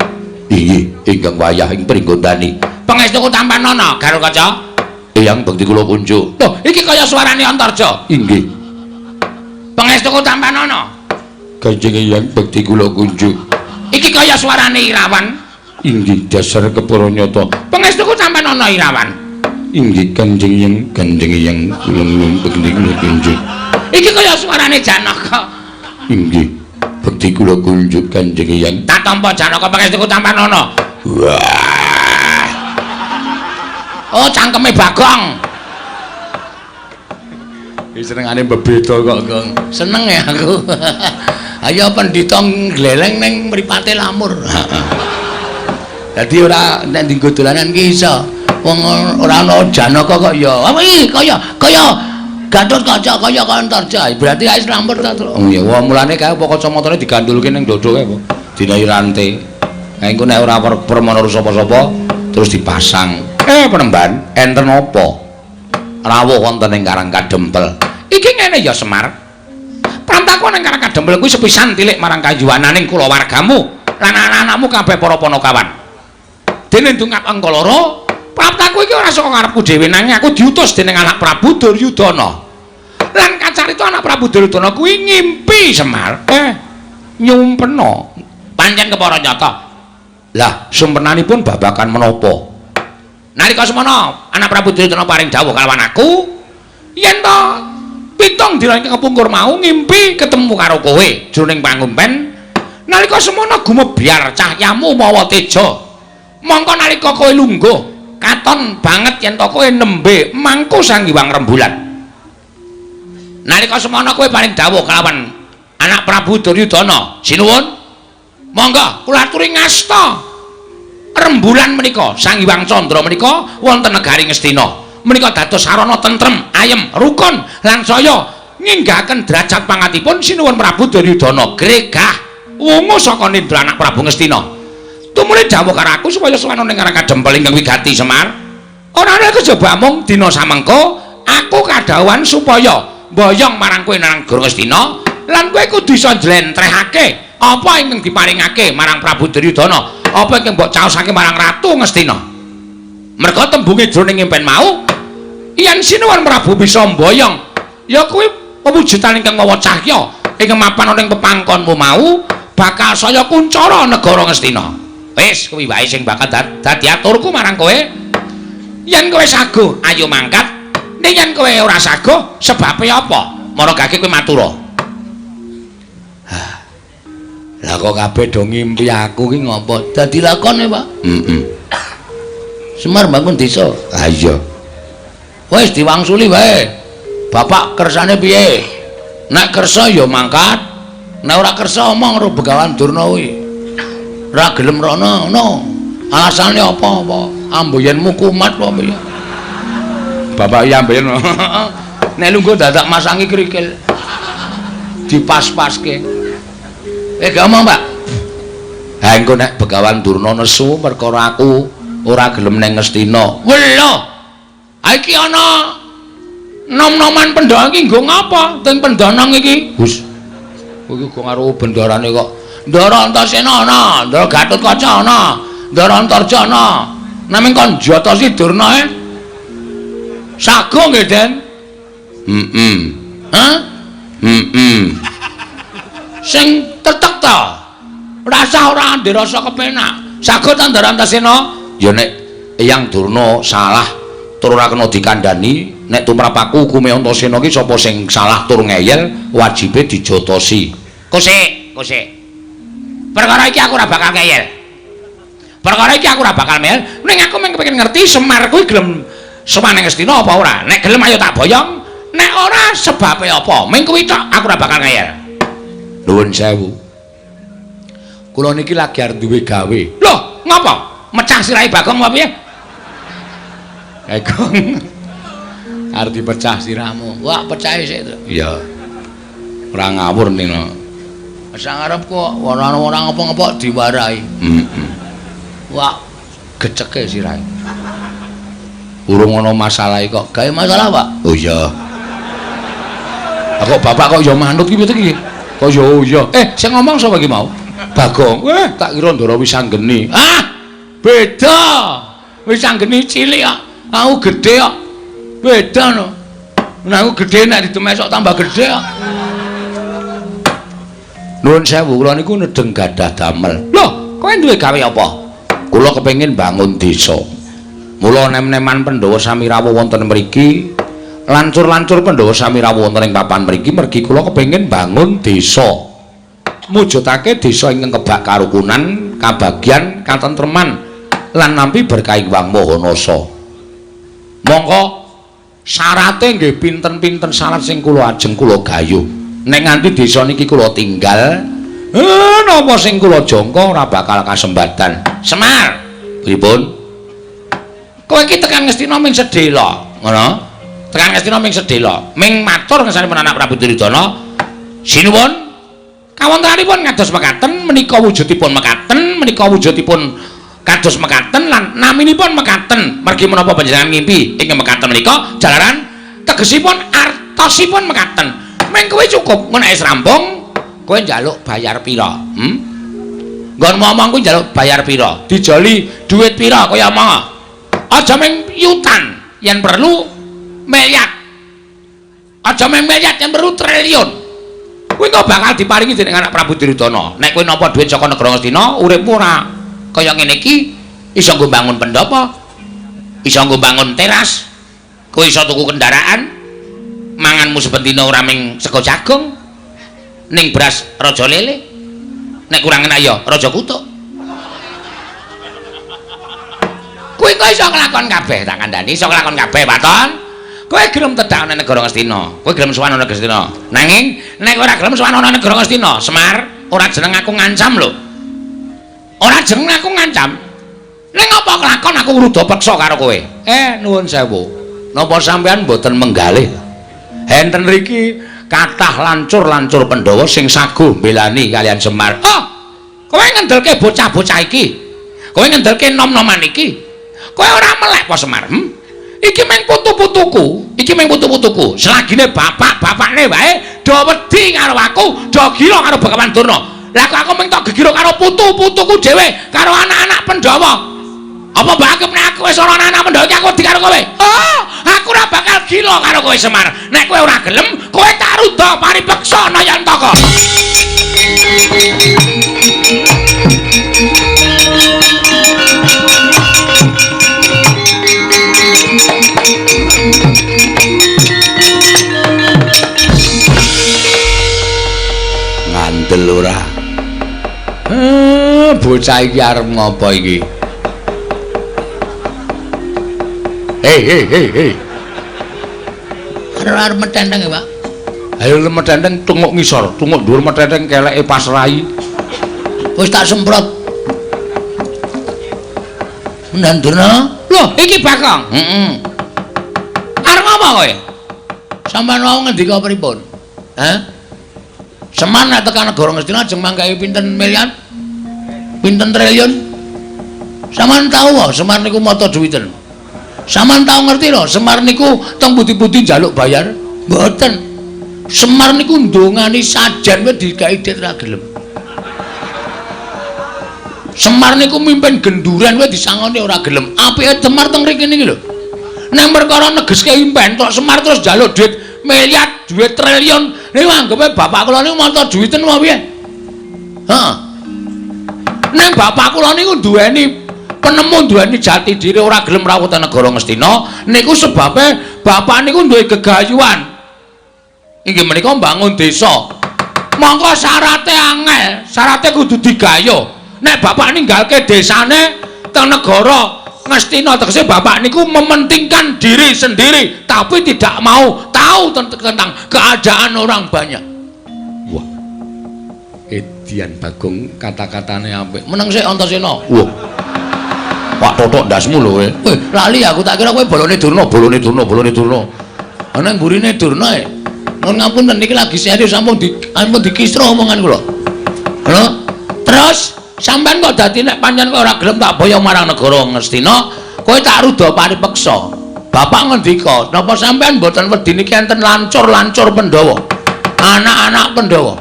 Inggih, ingkang wayah ing pringgondani. Pangestuku Tampanono, Gatotkaca. Eyang bekti kula kunjuk. Lho, iki kaya suarane Antarja. Inggih. Pangestuku Tampanono. Kanjeng Eyang bekti kula kunjuk. Iki kaya suarane Irawan. Inggih, dasar kepara nyata. Pangestuku Tampanono Irawan. Inggih, Kanjeng Eyang kula bekti kula kunjuk. Iki kaya suarane Janaka. Inggih, bekti kula kunjuk Kanjeng Eyang. Tak tampa Janaka pangestuku Tampanono. Wah. Oh, cangkeme Bagong. Iki senengane bebeda kok, Gong. Seneng ya aku. Ayo pendhita gleleng ning mripate lamur. Dadi ora nek dienggo dolanan ki iso. Wong ora ana Janaka kok ya. Apa iki kaya Gatotkaca kaya Antarja. Berarti wis lamur ta, Truk. Oh iya, mulane kae apa kacamatane digandulke ning ndodhoke apa. Dinahi rantai. Kae engko nek ora permana sapa-sapa terus dipasang. Penemban, enten apa? Rawuh wonten ing Karang Kadempel. Iki ngene ya Semar. Prantaku ning Karang Kadempel kuwi sepisan tilik marang kayuwananing kulawargamu lan anak-anakmu kabeh para Panakawan. Dene ndungak angka loro, praptaku iki ora saka karepku dhewe nanging aku diutus dening anak Prabu Duryudana. Lan kacarita anak Prabu Duryudana kuwi ngimpi Semar. Nyumpena. Pancen kepara nyata. Lah, sumpenanipun babakan menapa? Nalika semana anak Prabu Duryudana paring dawuh kalawan aku yen to 7 dina iki kepungkur mau ngimpi ketemu karo kowe jroning pangumpen nalika semana gumebyar cahyamu mawa teja mongko nalika kowe lungguh katon banget yen to kowe nembe mangku Sang Hyang Rembulan nalika semana kowe paring dawuh kalawan anak Prabu Duryudana sinuwun monggo kula aturi ngasta rembulan menika Sang Hyang Candra menika wonten negari Ngastina menika dados sarana tentrem ayem rukun lan saya nginggahaken derajat pangantipun sinuwun Prabu Duryudana gregah wungu saka nindra anak Prabu Ngastina tumuli dawuh karo aku supaya suwana ning Karang Kadempel ingkang wigati Semar ora ana kejaba mung dina samengko aku kadhawuhan supaya mboyong marang kowe nang Negara Ngastina lan kowe kudu iso njlentrehake apa ingkang diparingake marang Prabu Duryudana apa ingkang mbok caosake marang Ratu Ngastina. Merga tembunge jroning impen mau yen sinuwun Prabu bisa mboyong ya kuwi pewujudan ingkang mawa cahya ingkang mapan ana ing pepangkonmu mau bakal saya kuncara negara Ngastina. Wis kuwi wae sing bakal dadi aturku marang kowe. Yen kowe saguh, ayo mangkat. Nek yen kowe ora saguh, sebabe apa? Mara gage kowe matura. Lah kok kabeh do ngimpi aku ki ngopo? Dadi lakone, Pak. Semar bangun desa. Ah iya. Wis diwangsuli wae. Bapak kersane piye? Nek kersa ya mangkat. Nek ora kersa omong karo Begawan Durna kuwi. Ora gelem rono, no. Alasane apa-apa? Amboyenmu kumat apa piye? Bapak iya amben. Nek lungguh dadak masangi krikil. Dipas-paske. Ngomong, Pak. Ha engko nek Begawan Durna nesu perkara aku ora gelem neng Ngastina. Lho. Ha iki ana nom-noman pendhawa iki nggo ngapa? Teng pendanang iki. Gus. Kowe iki kok karo bendarane kok Ndara Antasena ana, Ndara Gatotkaca ana, Ndara Antarja ana. Namung kon Jatasi Durna sago nggih, Den? Hah? Sing tetek ta? Rasa ora ndirasa kepenak. Sago ta Ndara Antasena? Ya nek Eyang Durna salah tur ora kena dikandhani, nek tumrap aku hukume Antasena ki sapa sing salah tur ngeyel, wajibe dijotosi. Kusik. Perkara iki aku ora bakal ngeyel. Perkara iki aku ora bakal mel. Ning aku mung kepengin ngerti Semar kuwi gelem sowan ning Ngastina apa ora? Nek gelem ayo tak boyong. Nek ora sebabe apa? Ming kuwi tok aku ora bakal ngeyel. Nuwun sewu. Kula niki lagi arep duwe gawe. Loh, ngapa? Mecah sirahe Bagong apa piye? Bagong. Arep dipecah sirahmu. Wah, pecahe sik to. Iya. Ora ngawur nino. Sang arep kok ora ngapa-ngapa diwarai. Wah, geceke sirahe. Urung ana masalah kok. Gawe masalah, Pak? Oh iya. Kok bapak kok ya manut ki piye iki? Kok ya oh iya. Sing ngomong sapa iki mau? Bagong. Tak kira Ndara Wisanggeni. Ah, beda. Wisanggeni cilik kok. Aku gedhe kok. Beda no. Nek aku gedhe nek ditemesok tambah gedhe kok. Nuwun sewu, kula niku nedeng gadah damel. Loh, kowe duwe gawe apa? Kula kepengin bangun desa. Mula nem-neman Pandhawa sami rawuh wonten mriki, lancur-lancur Pandhawa sami rawuh wonten ing papan mriki mergi kula kepengin bangun desa. Mujudake desa ingkang kebak karukunan, kabagyan, katentreman lan nampi berkahing Wang Mahanasa. Mongko syarate nggih pinten-pinten syarat sing kula ajeng kula gayuh. Nek nganti desa niki kula tinggal, napa sing kula jangka ora bakal kasembadan. Semar. Pripun? Kowe iki tekan Ngastina ming sedhela, ngono? Tekan Ngastina ming sedhela, ming matur ngesanipun anak Prabu Duryudana. Sinuwun kawontenanipun kados mekaten, menika wujudipun mekaten, menika wujudipun kados mekaten lan naminipun mekaten. Mergi menapa panjenengan ngimpi ing mekaten menika jalaran tegesipun artosipun mekaten. Meng kowe cukup ngono wis rampung, kowe njaluk bayar pira? Nggon ngomong kuwi njaluk bayar pira? Dijoli dhuwit pira kaya omong. Aja meng yutan, yen perlu miliar. Aja meng miliar, yen perlu triliun. Kuwi kok bakal diparingi dening anak Prabu Duryudana. Nek kowe nampa dhuwit saka negara Ngastina, uripmu ora kaya ngene iki, iso nggo bangun pendopo, iso nggo bangun teras, kowe iso tuku kendaraan. Manganmu sebentino ora ming sego jagung ning beras raja lele, nek kurang enak ya raja kutuk. Kowe kok iso nglakon kabeh tak kandhani, iso nglakon kabeh Paton. Kowe gelem tedak ana negara Ngastina, kowe gelem sowan ana Ngastina. Nanging nek ora gelem sowan ana negara Ngastina, Semar, ora jeneng aku ngancam lho. Ora jeneng aku ngancam. Ning apa kelakon aku rudo peksa karo kowe? Nuwun sewu. Napa sampean mboten menggalih? Enten riki kathah lancur-lancur Pandhawa sing saguh mbelani kalian Semar. Oh, kowe ngendelke bocah-bocah iki. Kowe ngendelke nom-noman iki. Kowe ora melek apa Semar? Iki meng putu-putuku, iki meng putu-putuku. Selagine bapak-bapakne wae do wedi karo aku, do gila karo Begawan Durna. Lah kok aku meng tok gegiro karo putu-putuku dhewe, karo anak-anak Pandhawa. Apa bakep nek aku wis ora anak Pandhawa iki aku wedi karo kowe? Oh, aku ora bakal gila karo kowe Semar. Nek kowe ora gelem, kowe tak rudha paripeksa Nayantaka. bocah iki arep ngopo iki? Hei. Arep metenteng ya, Pak. Ayo metenteng tunguk ngisor, tunguk dhuwur metenteng keleke pas rai. Wis tak semprot. Nandurna. Loh, iki Bakong. Arep ngopo kowe? Sampeyan mau ngendika pripun? Hah? Semar nek tekan negara Ngastina ajeng mangkahi pinten miliar? Pinten triliun? Sampeyan tahu wae Semar niku mata duwiten. Sampeyan tahu ngerti lho, Semar niku teng pundi-pundi njaluk bayar? Mboten. Semar niku ndongani sajan wae digawe dit ra gelem. Semar niku mimpin genduran wae disangoni ora gelem. Apike Semar teng mriki niki lho. Nek perkara negeske impen tok Semar terus njaluk duit miliar, duit triliun. Niku anggepe bapak kula niku mata duwiten wae piye? Heeh. Nek bapak kula niku duweni penemu duweni jati diri ora gelem rawuh teng negara Ngastina, niku sebabe bapak niku duwe gegayuhan. Inggih menika mbangun desa. Monggo syarate angel, syarate kudu digayuh. Nek bapak ninggalke desane teng negara Ngastina tegese bapak niku mementingkan diri sendiri tapi tidak mau tahu tentang keadaan orang banyak. Wah. Edian Bagong kata-katane apik. Meneng sik Antasena. Wah. Pak Totok ndasmu lho kowe. Weh, lali aku tak kira kowe bolone Durna. Ana mburine Durna e. Nuwun ngapunten niki lagi serius sampun dikisro omongan kula. Lho, terus sampean kok dadi nek pancen kowe ora gelem tak boyo marang negara Ngastina, kowe tak ruda paripeksa. Bapak ngendika, napa sampean mboten wedi niki enten lancur Pandhawa. Anak-anak Pandhawa.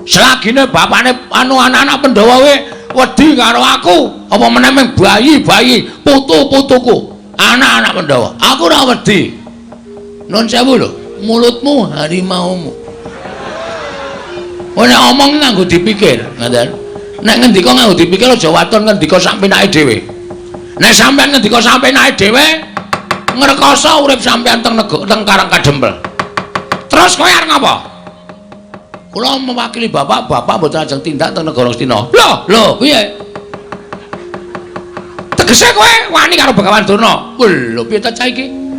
Selagine bapakne anak-anak Pandhawa wedi karo aku, apa meneh bayi-bayi, putu-putuku, anak-anak Pandhawa. Aku ora wedi. Nun sewu lho, mulutmu harimaumu. Kowe nek omong nganggo dipikir, ngoten. Nek ngendika nganggo dipikir aja waton ngendika sak penake dhewe. Nek sampean ngendika sak penake dhewe, ngrekoso urip sampean teng Karang Kadempel. Terus kowe arep ngapa? Kula mewakili bapak mboten ajeng tindak teng negara Ngastina. Lho, piye? Tegese kowe wani karo Begawan Durna. Lho, piye ta cah iki?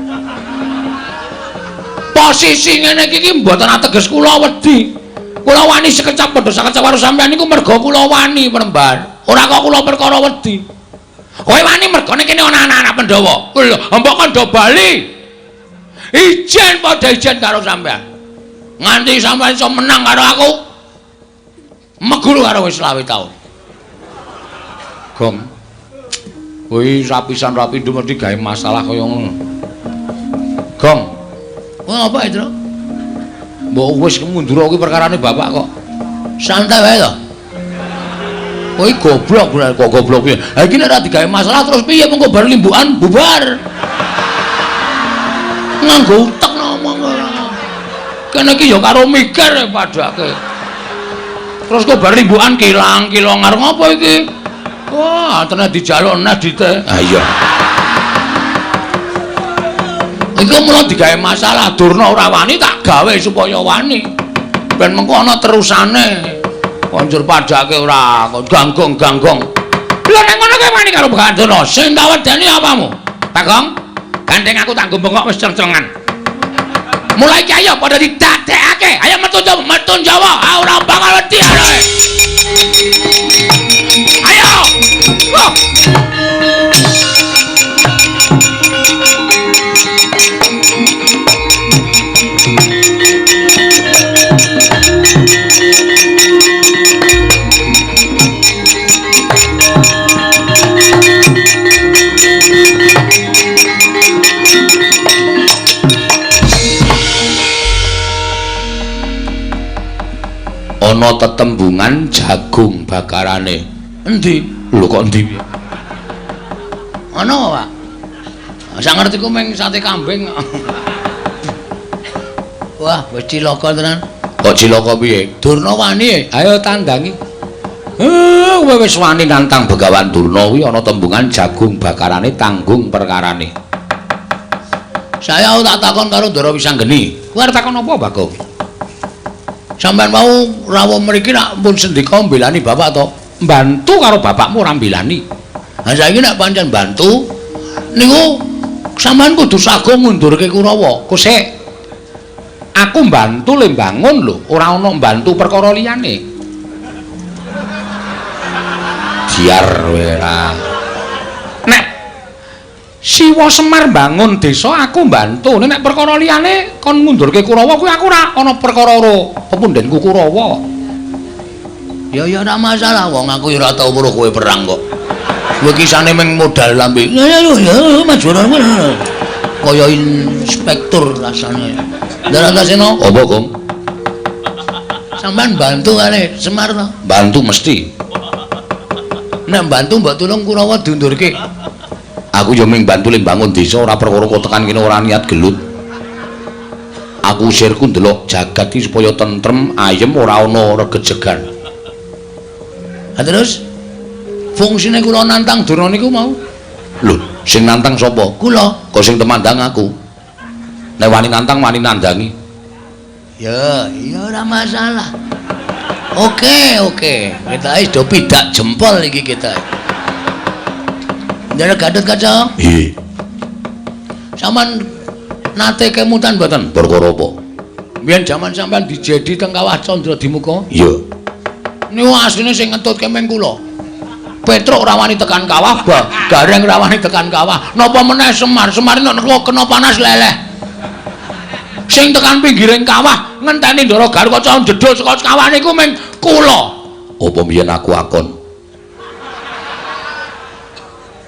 Posisi ngene iki mboten ateges kula wedi. Kula wani sekecap padha sakecap karo sampean niku merga kula wani Penembar. Ora kok kula perkara wedi. Kowe wani merga kene ana anak-anak Pandhawa. Lho, mbok kandha bali. Ijen padha ijen karo sampean. Nganti sampean iso menang karo aku. Meguru karo wis 20 taun. Gong. Kuwi rapisan-rapindo mesti gawe masalah kaya ngono. Gong. Wah, apa itu? Mbok wis mundur kuwi perkarane bapak kok. Santai wae to. Kowe goblok piye? Ha iki nek ora digawe masalah terus piye mengko bar limbukan bubar. Nganggo utek ngomong ora. Kene iki ya karo mikir padake. Terus kok bar limbukan kilang-kilang arep ngopo iki? Wah, tenan dijaluk nah dite. Ha iya. Iku mulo digawe masalah Durna ora wani tak gawe supaya wani. Ben mengko ana terusane. Konjur padake ora kok ganggong-ganggong. Lha nek ngono kowe wani karo Begawan Durna, sing tak wedeni apamu? Bagong, gandeng aku tak gombong kok wis cercengan. Mulai iki ayo padha didadekake. Ayo metu Jawa. Ora bakal wedi arek. Ayo. Loh. Ana tetembungan jagung bakarane. Endi? Lho kok endi? Ana, Pak. Sak ngertiku mung sate kambing. Wah, wis cilaka tenan. Kok cilaka piye? Durna wani. Ayo tandangi. Kowe wis wani nantang Begawan Durna kuwi ana tembungan jagung bakarane tanggung perkarane. Saya tak takon karo Ndara Wisanggeni. Kowe arep takon apa, Bagong? Sampeyan mau rawuh mriki nak pun sendika mbelani bapak to? Bantu karo bapakmu ora mbilani. Lah saiki nek pancen bantu niku sampean kudu sagung ngundurke Kurawa. Kusik. Aku mbantu le bangun lho, ora ana mbantu perkara liyane. Biar ora. Nek Siwa Semar bangun desa aku mbantu, nek perkara liyane kon ngundurke Kurawa kuwi aku ora ana perkara karo pepundhenku Kurawa. Ya ora masalah wong aku ora tau weruh kowe perang kok. Kowe kisane meng modal lambe. Ya maju kaya inspektur rasane. Darantasena Apa, Gong? sampean bantu kali Semar to. Bantu mesti. Nek bantu mbok tulung Kurawa diundurke. Aku yo mung bantu ling bangun desa ora perkara kok tekan kene ora niat gelut. Aku usirku ndelok jagat iki supaya tentrem, ayem ora ana regejegan. Terus fungsine kula nantang Durna niku mau. Lho, sing nantang sapa? Kula. Kok sing temandang aku. Nek wani nantang wani nandangi. Ya, ora masalah. Oke. Kita wis do pidak jempol iki kita. Ndara Gatut Kaca. Nggih. Saman nate kemutan mboten? Perkara apa? Biyen jaman sampean dijedi teng Kawah Candra Dimuka. Iya. Niku asline sing ngentutke meng kula. Petruk ora wani tekan kawah, Gareng ora wani tekan kawah. Napa meneh Semar nek kena panas leleh. Sing tekan pinggiring kawah ngenteni Ndara Gatut Kaca jedul saka kawah niku meng kula. Apa mbiyen aku akon?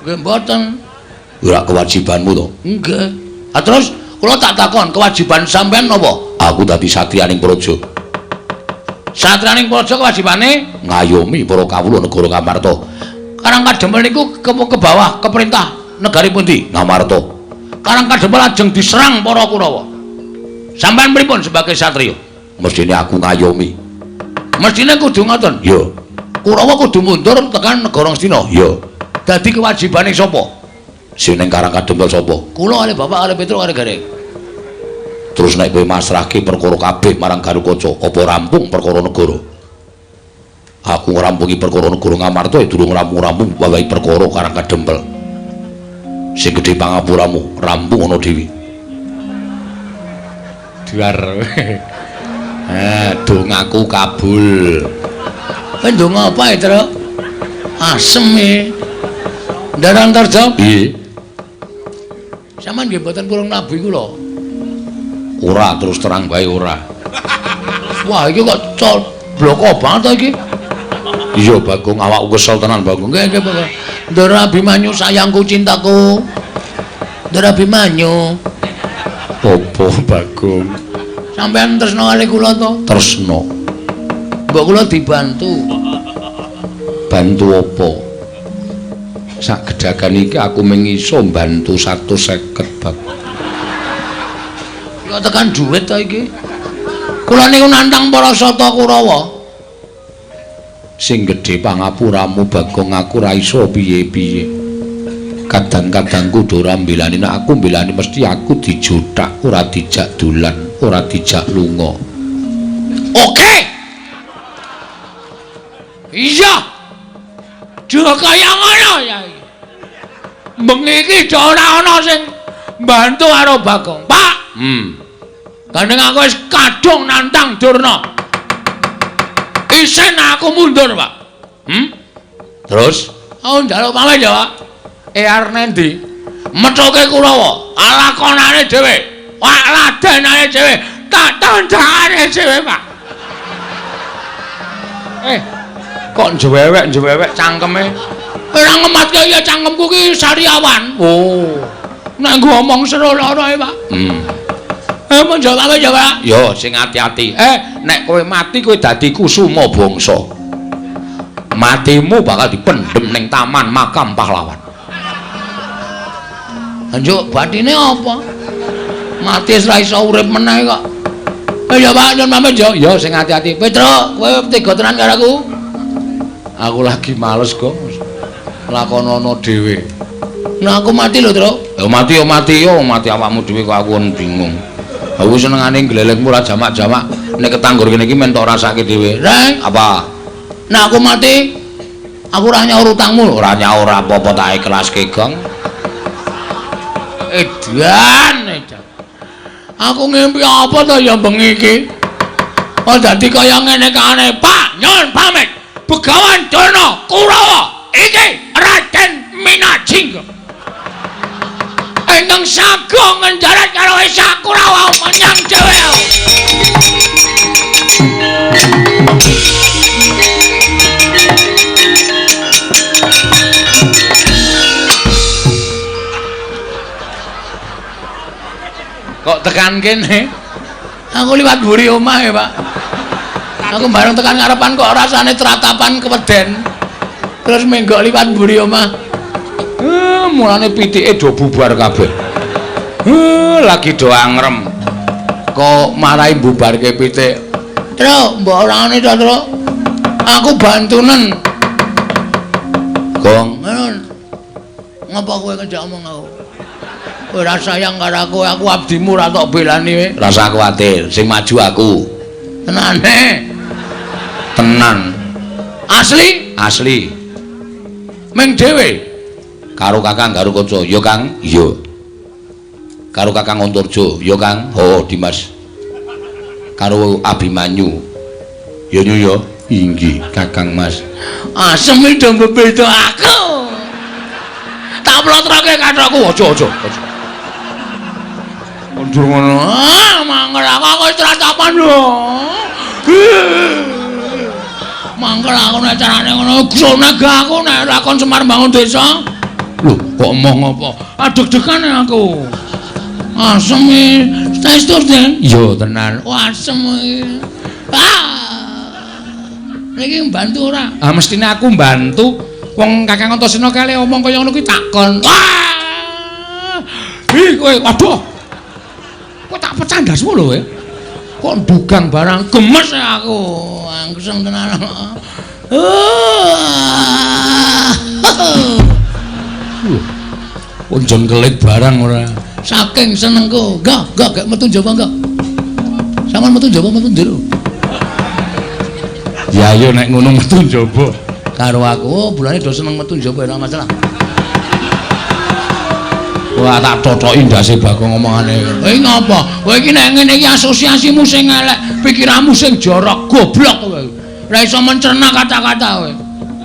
Nggih mboten. Ora kewajibanmu to? Nggih. Terus kula tak takon, kewajiban sampean napa? Aku dadi satriyaning praja. Satriyaning praja kewajibane Ngayomi para kawula negara Ngamarta. Karang Kadempel niku ke bawah keperintah negari pundi? Ngamarta. Karang Kadempel ajeng diserang para Kurawa. Sampeyan pripun sebagai satriya? Mestine aku ngayomi. Mestine kudu ngoten. Ya. Kurawa kudu mundur tekan negara Ngastina. Ya. Dadi kewajibane sapa? Sing ning Karang Kadempel sapa? Kula kali Bapak kali Petruk kali Gareng. Terus nek kowe masrahke perkara kabeh marang Garukaca, apa rampung perkara negara? Aku ngrampungi perkara negara Ngamarta durung rampung-rampung wawahi perkara Karang Kadempel. Sing gedhe pangapuramu rampung ana dhewe. Duar. Dongaku kabul. Kowe ndonga apa ya, Truk? Asem e. Ndarang Tarja. Nggih. Sampeyan nggih mboten purun nabi kula. Ora terus terang bae ora. Wah, iki kok bloko banget to iki. Iya, Bagong awakku kesel tenan, Bagong. Nggih, Pak. Ndara Abimanyu sayangku cintaku. Ndara Abimanyu. Apa, Bagong? Sampeyan tresno kali kula to? Tresno. Mbok kula dibantu. Bantu apa? Sak gedhagan iki aku mengiso bantu 150, Bag. Kok tekan dhuwit to iki? Kula niku nantang para sata Kurawa. Sing gedhe pangapuramu, Bagong, aku ra iso piye-piye. Kadang-kadangku ora mbelani, nek aku mbelani mesti aku dijothak, ora dijak dolan, ora dijak lunga. Oke. Iya. Juga kaya ngono ya iki. Bengi iki ora ana sing mbantu karo Bagong. Pak. Gandeng aku wis kadung nantang Durna. Isen aku mundur, Pak. Terus Aku njaluk pamit ya, Pak. Arep nendi? Methuke Kurawa, alakonane dhewe. Wak ladenane dhewe, tak tandhane dhewe, Pak. Kok njewewek cangkeme? Ora ngematke ya cangkemku ki sariawan. Oh. Nek ngomong sero lara Pak. Menjawab apa ya, Pak? yo sing ati-ati. Nek kowe mati kowe dadi kusuma bangsa. Matimu bakal dipendhem ning taman makam pahlawan. Anjuk bathine apa? Mati wis ra iso urip meneh kok. Ya Pak, nyuwun pamit ya. Yo sing ati-ati. Petruk, kowe tega tenan karo aku? Aku lagi males, Gong. Lakonono dhewe. Nah aku mati lho, Truk. Yo mati awakmu dhewe kok aku bingung. Aku senengane glelekmu ora jamak-jamak. Nek ketanggur kene iki men tok rasake dhewe. Reng, Apa? nah aku mati Aku ora nyaur utangmu. Ora nyaur apa-apa tak ikhlaske, Gong. Edan. Aku ngimpi apa to ya bengi iki? Oh dadi kaya ngene kae, Pak. Nyuwun pamit. Begawan Durna Kurawa. Iki Raden Minajingga. Ingkang sagung ngendarat karo Esa Kurawa menyang dhewe. Kok tekan kene? Aku liwat mburi omah ya, Pak. Aku bareng tekan ngarepan kok rasane tratapan keweden. Terus menggok liwat mburi omah. Mulane pitike do bubar kabeh. Lagi do angrem. Kok marahi bubarke pitik. Truk, mbok orane to, Truk. Aku bantunen. Gong, ngapa kowe ngejak omong aku? Kowe ora sayang karo aku abdimu ora tok belani kowe. rasa kuwatir, sing maju aku. Tenane. Tenan, Asli? asli. Ming dhewe. Karo Kakang Garukaca, ya Kang, iya. Karo Kakang Antarja, ya Kang. Oh, Dimas. Karo Abimanyu. Ya nyu ya. Inggih, Kakang Mas. Asem iki do beda aku. Tak plotroke kathokku. Aja. Kondur ngono. Mangkel aku wis tratapan lho. Mangkel aku nek carane ngono, gusone gak aku nek lakon Semar Bangun Desa. Lho, kok omong apa? Adeg-degan aku. Asem iki testus Den. Iya, tenan. Wah, asem iki. Iki mbantu ora? Ah mestine aku mbantu wong Kakang Antasena kali omong kaya ngono kuwi takon. Wah! Ih kowe waduh. Kowe tak pecah ndasmu lho kowe. Kok dugang barang gemes ya aku. Angseng tenan. Unjon kelit barang ora. Saking senengku. Gak metu njaba enggak. Sampeyan metu njaba metu ndero. Ya ayo nek ngono metu njaba. Karo aku bulane do seneng metu njaba ora masalah. Wah tak cocoki ndase Bagong omongane. Kowe ngapa? Kowe iki nek ngene iki asosiasimu sing elek, pikiranmu sing jorok, goblok kowe. Ora iso mencerna kata-kata kowe.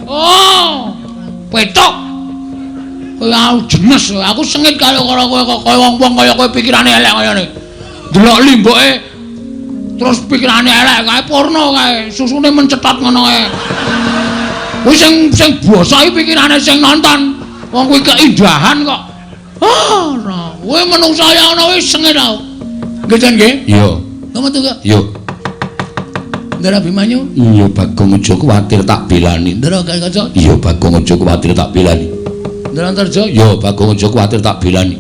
Oh, petok. Kowe jenes, aku sengit karo kowe kok kaya wong-wong kaya kowe pikirane elek kaya ngene. Delok limboke terus pikirane elek kae porno kae, susune mencetot ngono kae. Kuwi sing basa iki pikirane sing nonton. Wong kuwi keindahan kok. Ora, kowe menungsa ya ana wis sengit aku. Nggih, Jan nggih? Iya. Kamu tuh gak? Iya. Ndara Bimanyu? Iya, Bagong aja kuwatir tak belani. Ndara Garukaca? Iya, Bagong aja kuwatir tak belani. Ndara Antarja? Iya, Bagong aja kuwatir tak belani.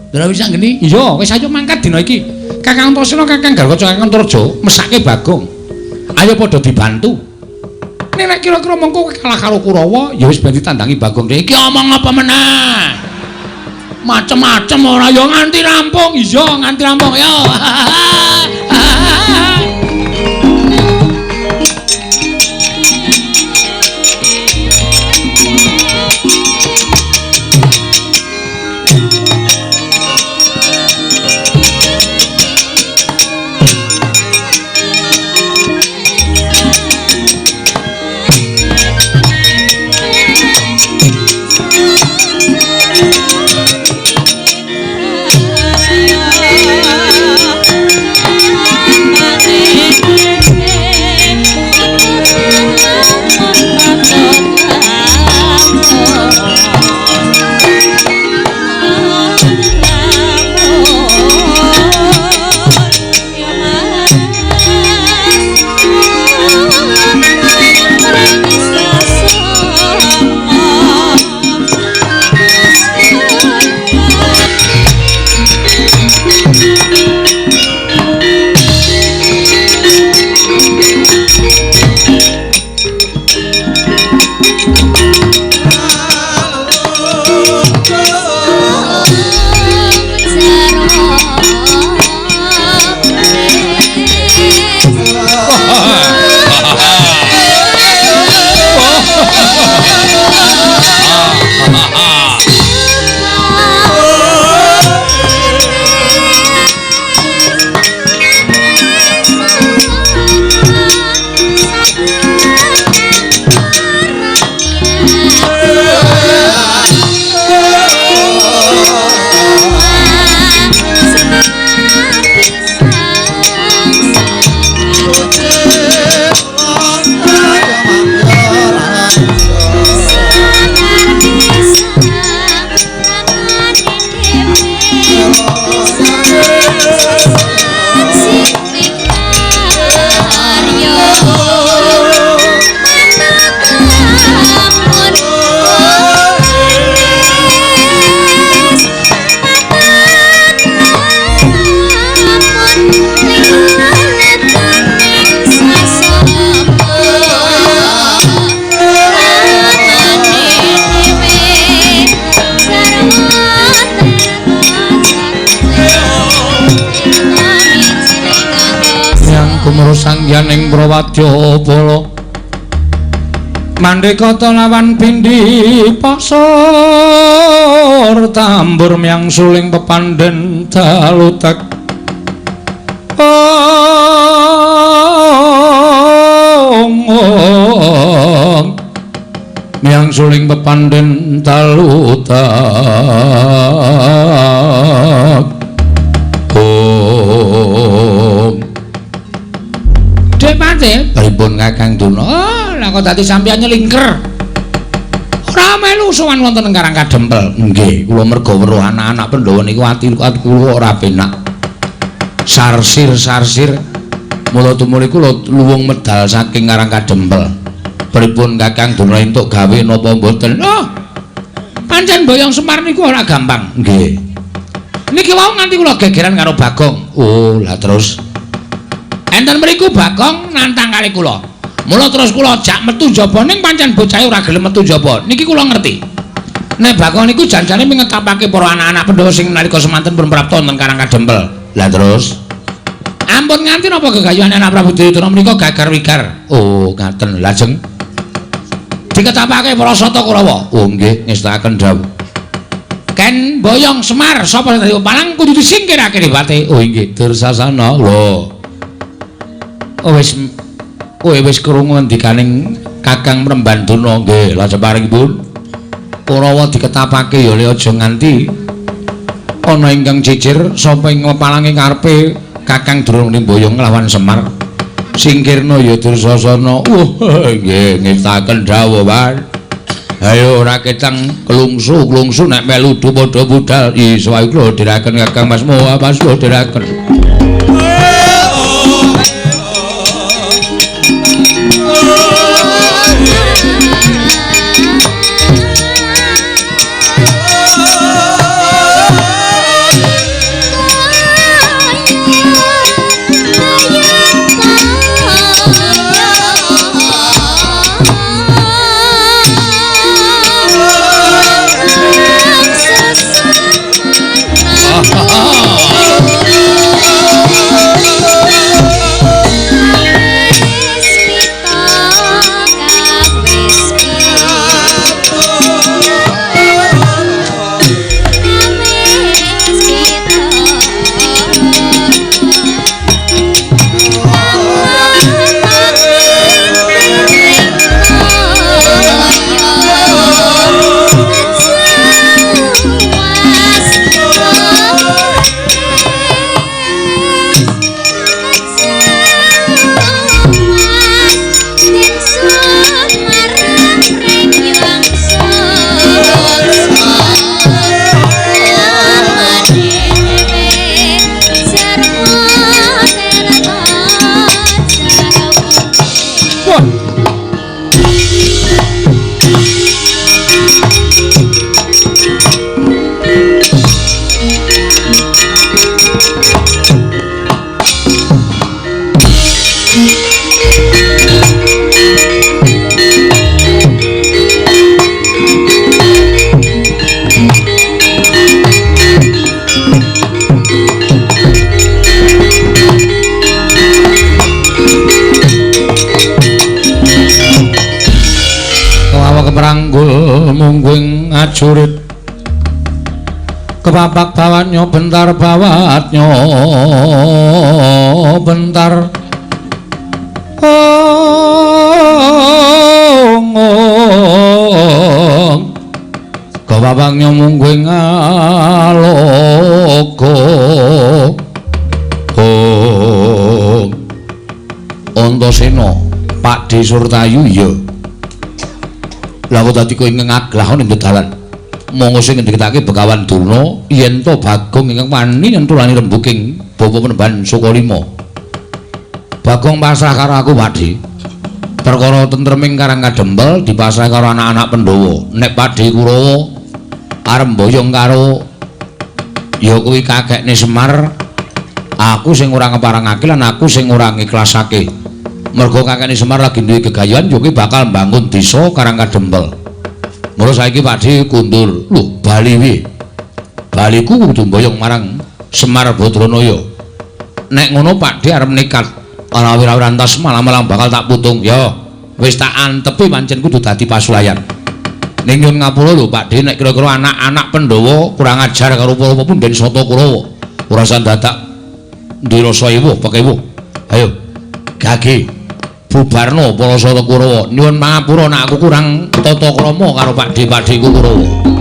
Ndara Wisanggeni? Iya, wis ayo mangkat dina iki. Kakang Antasena, Kakang Garukaca, Kakang Antarja mesake Bagong. Ayo padha dibantu. Nek kira-kira mengko kowe kalah karo Kurawa, ya wis ben ditandangi Bagong. Iki omong apa meneh? Macem-macem ora ya nganti rampung. Iya, nganti rampung ya. sangyaning Prawadyabala mandekata lawan pindhi pasor tambur miang suling pepandhen dalutek miang suling pepandhen dalutek Dek Pate pripun Kakang Duna lah kok dadi sampeyan nyelingker ora melu sowan wonten ing Karang Kadempel nggih kula merga weruh anak-anak Pandhawa niku ati kula ora penak sarsir mula tumuli kula luwung medal saking Karang Kadempel pripun Kakang Duna entuk gawe napa mboten oh pancen Boyong Semar niku ora gampang nggih niki wau nganti kula gegeran karo Bagong oh lah terus enten mriku Bagong nantang kali kula mula terus kula jak metu jaba ning pancen bocah ora gelem metu jaba niki kula ngerti nek Bagong niku janjane mingetapake para anak-anak Pandhawa sing nalika semanten pun prapta wonten Karang Kadempel lah terus ampun nganti napa gegayuhan anak Prabu Duryudana menika gagar wigar oh ngaten lajeng diketapake para Sata Kurawa oh nggih ngestakaken dawuh Ken Boyong Semar sapa sing dadi palang kudu disingkirake Pate oh nggih Dursasana lho oh wis krungu ngendikaning Kakang Prembanduna nggih lajeng paringipun Kurawa diketapake ya aja nganti ana ingkang cicir sapa ing palange karepe Kakang Durung Boyong nglawan Semar singkirna ya Dursasana nggih ngestaken dawuh wae ayo ora ketang kelungsu nek melu padha budal iso ae kula diraken Kakang Mas Moha Mas diraken mungguing ajurit kepapak bawatnya bentar bawatnya bentar kepapaknya mungguing alogo Antasena Pakde Surtayu ya lha kok dadi kowe ngaglah ning dalan monggo sing ngendikake Begawan Durna yen to Bagong ingkang wani nyentulani rembuking bapa Penemban Sukalima Bagong pasrah karo aku Pakde perkara tentreming Karang Kadempel dipasrah karo anak-anak Pandhawa nek Pakde Kurawa arep mboyong karo ya kuwi kakekne Semar aku sing ora ngeparangake lan aku sing ora ngiklasake mergo kakekne Semar lagi duwe gegayuhan yo kuwi bakal mbangun desa Karang Kadempel. Mula saiki Pakde kundur. Lho, bali wi. Baliku kudu mboyong marang Semar Badranaya. Nek ngono Pakde arep nekat ana wira-wira entas malam-malam bakal tak putung. Ya, wis tak antepi pancen kudu dadi pasulayan. Ning nyun ngapura lho Pakde, nek kira-kira anak-anak Pandhawa kurang ajar karo para pepunden Sata Kurawa. Ora usah dadak ndirasa ewuh, pekewuh. Ayo, gage bubarno para Sata Kurawa. Nyuwun pangapura nek aku kurang tata krama karo Pakde-pakdeku Kurawa.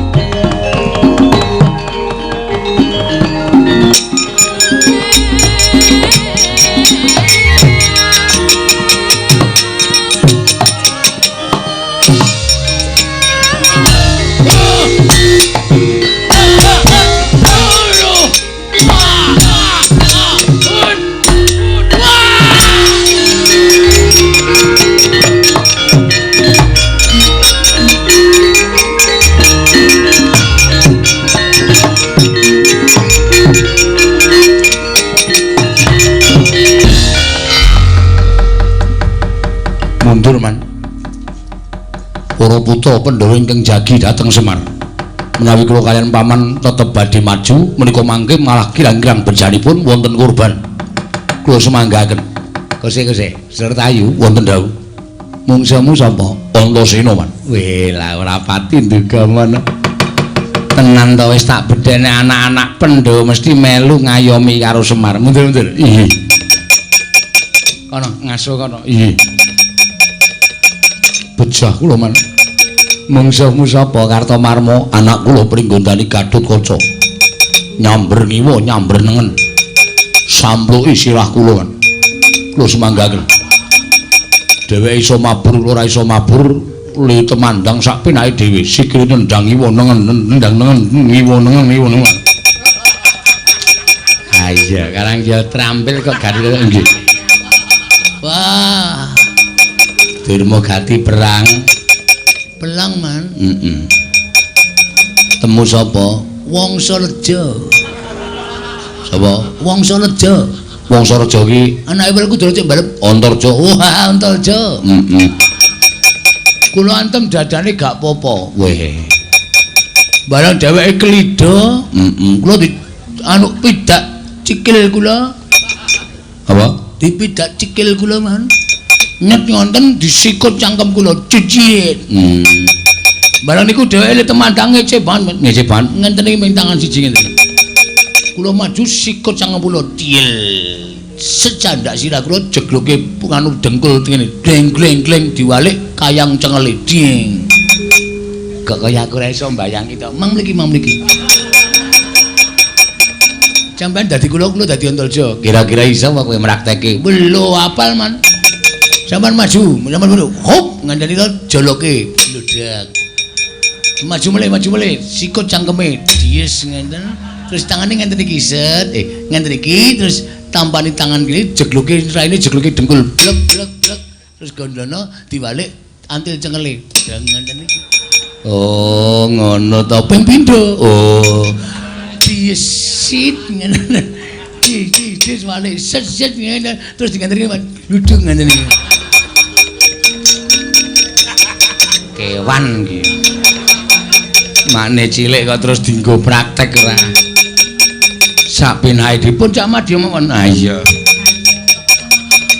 Mundur man. Para putra Pandhawa ingkang jagi dhateng Semar. Menawi kula kaliyan paman tetep badhe maju, menika mangke malah kirang-kirang bejanipun wonten kurban. Kula semanggaken. Kose-kose, sertayu wonten dawuh. Mungsamu sapa? Antasena man. Weh, lah ora pati nduga men. Tenan to wis tak bedhene anak-anak Pandhawa mesti melu ngayomi karo Semar. Mundur-mundur. Iya. Kono ngaso kono. Iya. Bejah kula man. Mungsuhmu sapa Kartomarma? Anak kula Pringgondani Gatotkaca. Nyamber ngiwa, nyamber nengen. Sampluki sirah kula kan. Kula semanggaken. Dheweke iso mabur, ora iso mabur, li temandang sak pinake dhewe. Sikile nendang ngiwa nengen, nendang nengen, ngiwa nengen, ngiwa nengen. Ha iya, karang ya trampil kok garis nggih. Wah. Durma gati perang. Pelang man. Temu sapa? Wangsareja. Sapa? Wangsareja. Wangsareja ki anake welku dulu cek balep Antarja. Wah, Antarja. Kula antem dadane gak apa-apa. Weh. Barang dheweke klidha, kula di anu pidak cikil kula. Apa? Dipidak cikil kula man. Nyet ngonten disikut cangkem kula cicit. Barang niku dheweke temandang ngeceban, ngeceban ngenten iki ming tangan siji ngenten. Kula maju sikut cangkem kula tiil. Secandak sirah kula jegloke anu dengkul ngene, gleng-gleng diwalik kayang cengele ding. Kok kaya aku ora iso mbayangi to. Mang mriki. Sampeyan dadi kula dadi Antarja. Kira-kira iso apa kowe mraktekke? Lho apal man. Sampeyan maju, hop ngandani to joloke bludak. Maju mulai, sikut cangkeme, dies ngenten. Terus tangane ngenten iki set, ngenten iki terus tampani tangan kiri jegloke raine jegloke dengkul blek. Terus gondono diwalik antil cengele. Ngenten iki. Oh, ngono to ping pindho. Oh. Diesit ngenten. Dis walik set ngenten terus ngenten iki ludung ngenten iki. Kewan iki. Makne cilik kok terus dienggo praktek ora. Sak pinahe dipun cak madya mawon. Ah iya.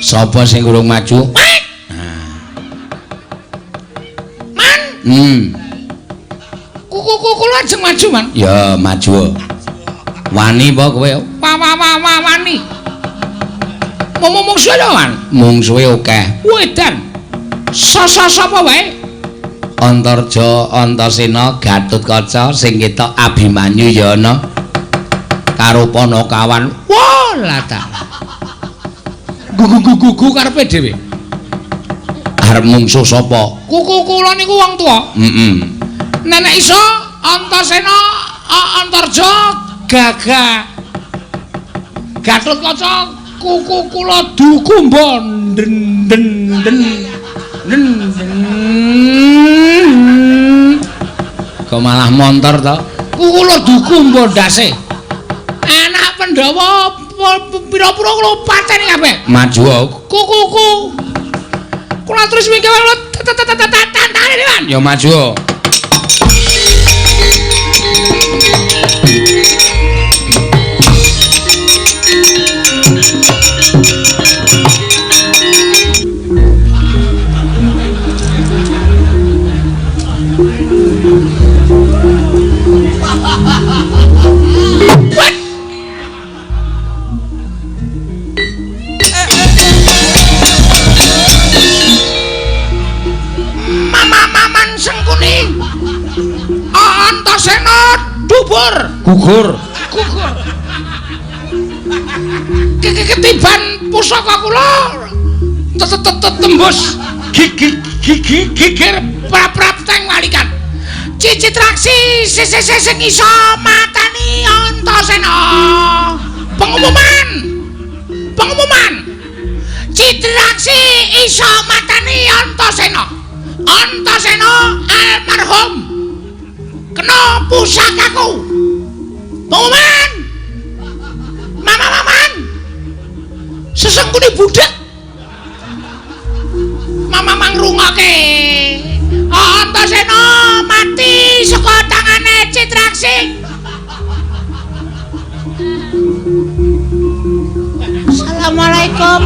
Sapa sing urung maju? Man. Kuku kula ajeng maju, Man. Ya, maju. Wani apa kowe? Wani. Momong suwe to, Man? Mung suwe akeh. Wedan. Sapa wae? Antarja, Antasena, Gatotkaca sing ketok Abimanyu ya ana. Karo Panakawan. Wah, lata. Gugu karepe dhewe. Arep mungsuh sapa? Kuku kula niku wong tuwa. Nenek iso Antasena, Antarja, Gatotkaca, kuku kula dukumba kok malah montor to? Kula dukumba ndase. Anak Pandhawa pira-pira kula pateni kabeh. Maju kuku. Kula terus mingke wae tantane kan. Ya maju. gugur. Ketiban pusaka kula tembus gigir prap teng walikan Citraksi sing iso matani Antasena. Pengumuman Citraksi iso matani Antasena almarhum kena pusakaku. Pengumuman Mamaman sesengkune budak Mama mangrungake Antasena mati saka tangane Citraksi. Assalamualaikum.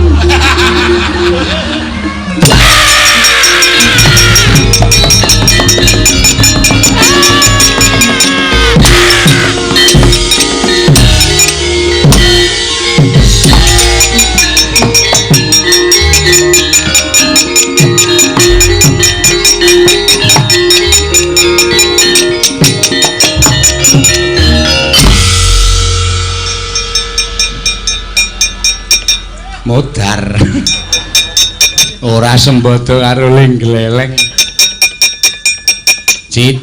Modar. Ora sembodo karo lenggleleng. Cit.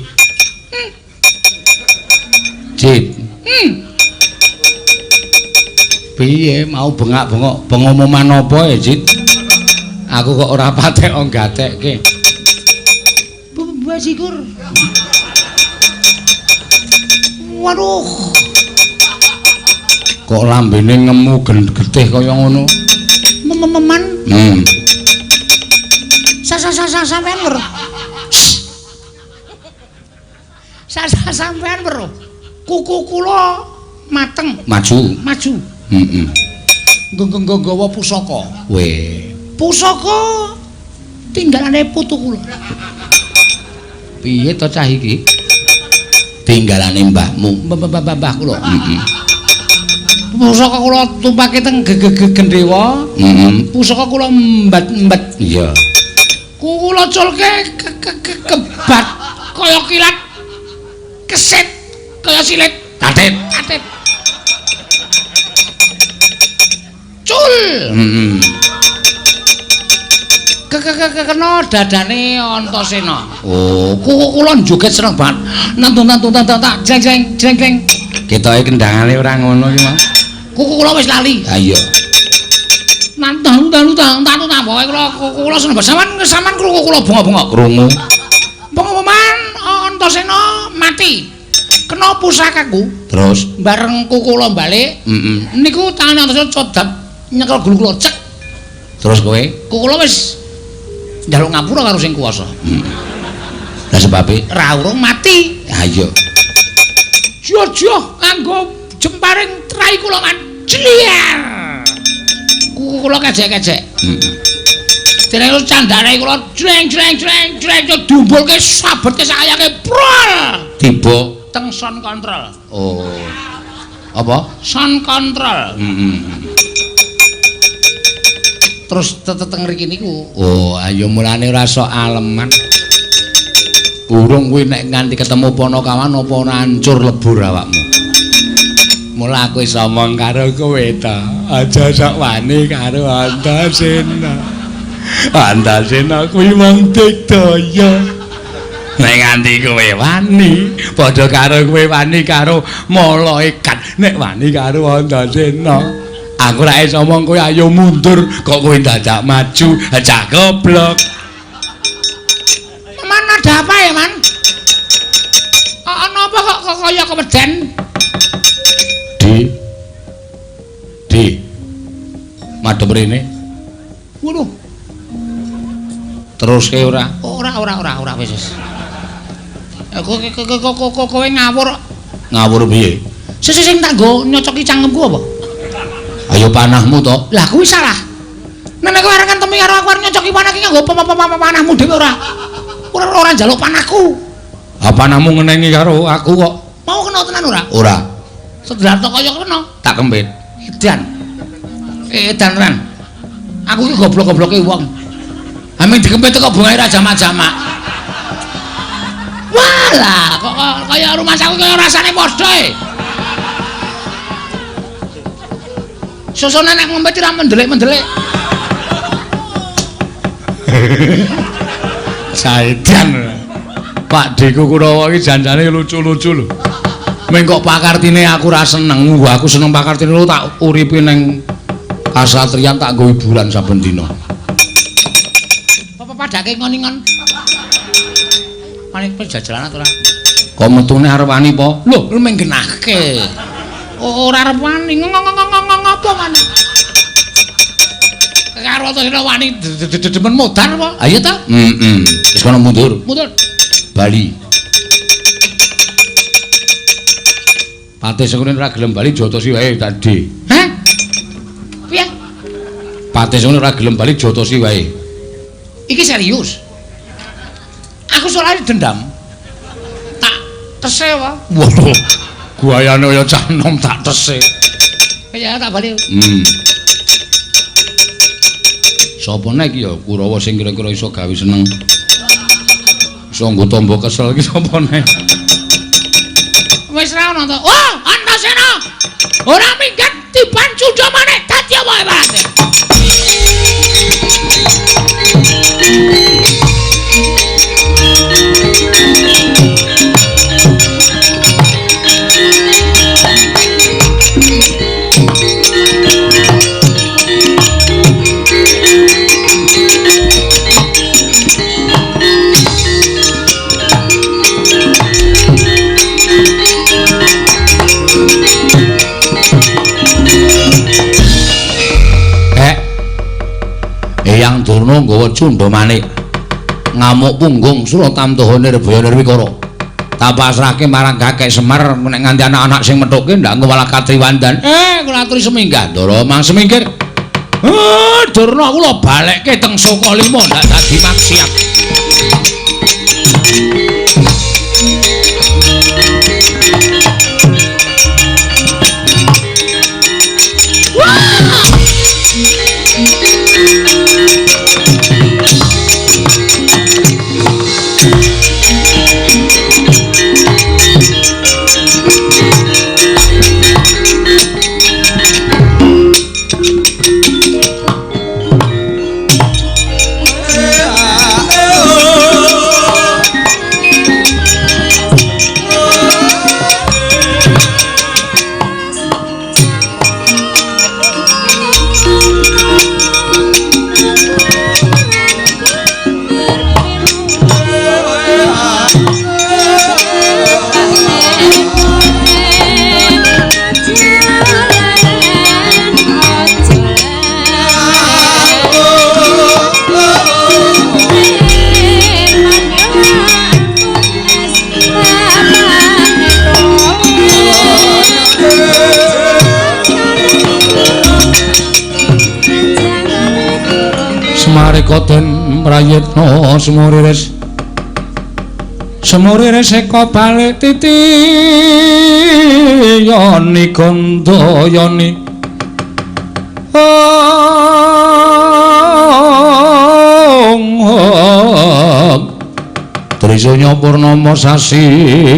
Piye mau bengak-bengok pengumuman apa ya, Cit? Aku kok ora patek nggatekke. Basikur. Waduh. Kok lambene ngemu getih kaya ngono? Meman. Sampean weruh. Sampean weruh. Kuku kula mateng. Maju. Heeh. Nggawa pusaka. Weh. Pusaka tinggalane putu kula. Piye to cah iki? Tinggalane mbahmu. Mbah kula. Pusaka kula tumpake teng gendhewa. Pusaka kula mbet. Iya. Kula culke kebat kaya kilat. Keset kaya silet. Katet. Cul. Kena dadane Antasena. Oh, Kula joget seneng banget. Nantun jeng. ketoke kendangane ora ngono iki, Mas. Kuku kula wis lali. Ha iya. Nantang pokoke kula seneng banget. Sampeyan krungu kula bunga-bunga. Krungu. Pengumuman Antasena mati. Kena pusakaku. Terus Bareng kuku kula balik. Niku tangane Antasena codap nyekel gulu kula cek. Terus kowe? Kuku kula wis njaluk ngapura karo sing kuwasa. Lah sebabe Ra urung mati. ha iya. Jojo nganggo jemparing trai kula kan. Jlier. Kuku kula kejek-kejek. Dene candhane kula jreng dumbulke sabetke sayake prol. Tiba Teng sound control. oh. Apa? Sound control. Terus teng mriki niku. Oh, ayo mulane ora sok aleman. Urung kuwi nek nganti ketemu Panakawan apa ora hancur lebur awakmu. Mula aku iso omong karo kowe ta. Aja sok wani karo Antasena. Antasena kuwi mung digdaya. Nek nganti kowe wani, padha karo kowe wani karo malaikat. Nek wani karo Antasena, aku ra iso omong kowe ayo mundur, kok kowe dadak maju, cah goblok. Man ada apa ya, Man? Ana apa kok kaya keweden? Di. Madhep rene. Waduh. Teruske ora? Ora wis. Kowe ngawur. Ngawur piye? Sing tak nggo nyocoki cangkemku apa? Ayo panahmu to. Lah kuwi salah. Nek kowe arep ngentemi karo aku arep nyocoki panah iki nggo panahmu dhewe ora. Ora njaluk panahku. Apa panahmu ngenengi karo aku kok? Mau kena tenan ora? Ora. Sedrata kaya kena. Tak kempit. Edan ran. Aku iki goblok-gobloke wong. Amin dikempit kok bungae ra jamak-jamak. Walah, kok kaya rumah saku kaya rasane padha e. Susune nek ngempet ora mendelik-mendelik. Saedan. Pak Deku Kurawa iki janjane lucu-lucu lho. Meng kok pakartine aku ra seneng. Aku seneng pakartine lu tak uripi ning kasatriyan tak nggo hiburan saben dina. Apa padake ngoningon? Manik pejajalan ora? Kok metune arep wani po? Lho, lu meng genahke. Ora arep wani. Ngopo maneh? Karo to wani demen modar apa? Ayo ta? Wis kono mundur. Mundur. Bali. Patih Sengkuni ora gelem bali jotosi wae tadi. Hah? Piye? Patih Sengkuni ora gelem bali jotosi wae. Iki serius. Aku soalnya dendam. Tak tese wae. Waduh. Guayane kaya cah nom tak tese. Ya tak bali. Sapa nek iki ya Kurawa sing kira-kira iso gawe seneng. Iso nggo tombo kesel iki sapa nek? Wis ra ono to. Oh, Antasena. Ora minggat dibancu domane dadi apa ibarate? Eyang Durna nggawa cundha manik ngamuk punggung Suratamtahane Rebaya Nirwikara tak pasrahke marang Kakek Semar nek nganti anak-anak sing methuke ndak ngwala katriwandan kula aturi seminggah Ndara mang semingkir Durna kula balekke teng Sukalima ndak dadi maksiat Marikoten prayitna semuriris eka balik titi yoni gandayani Trisanya purnama sasi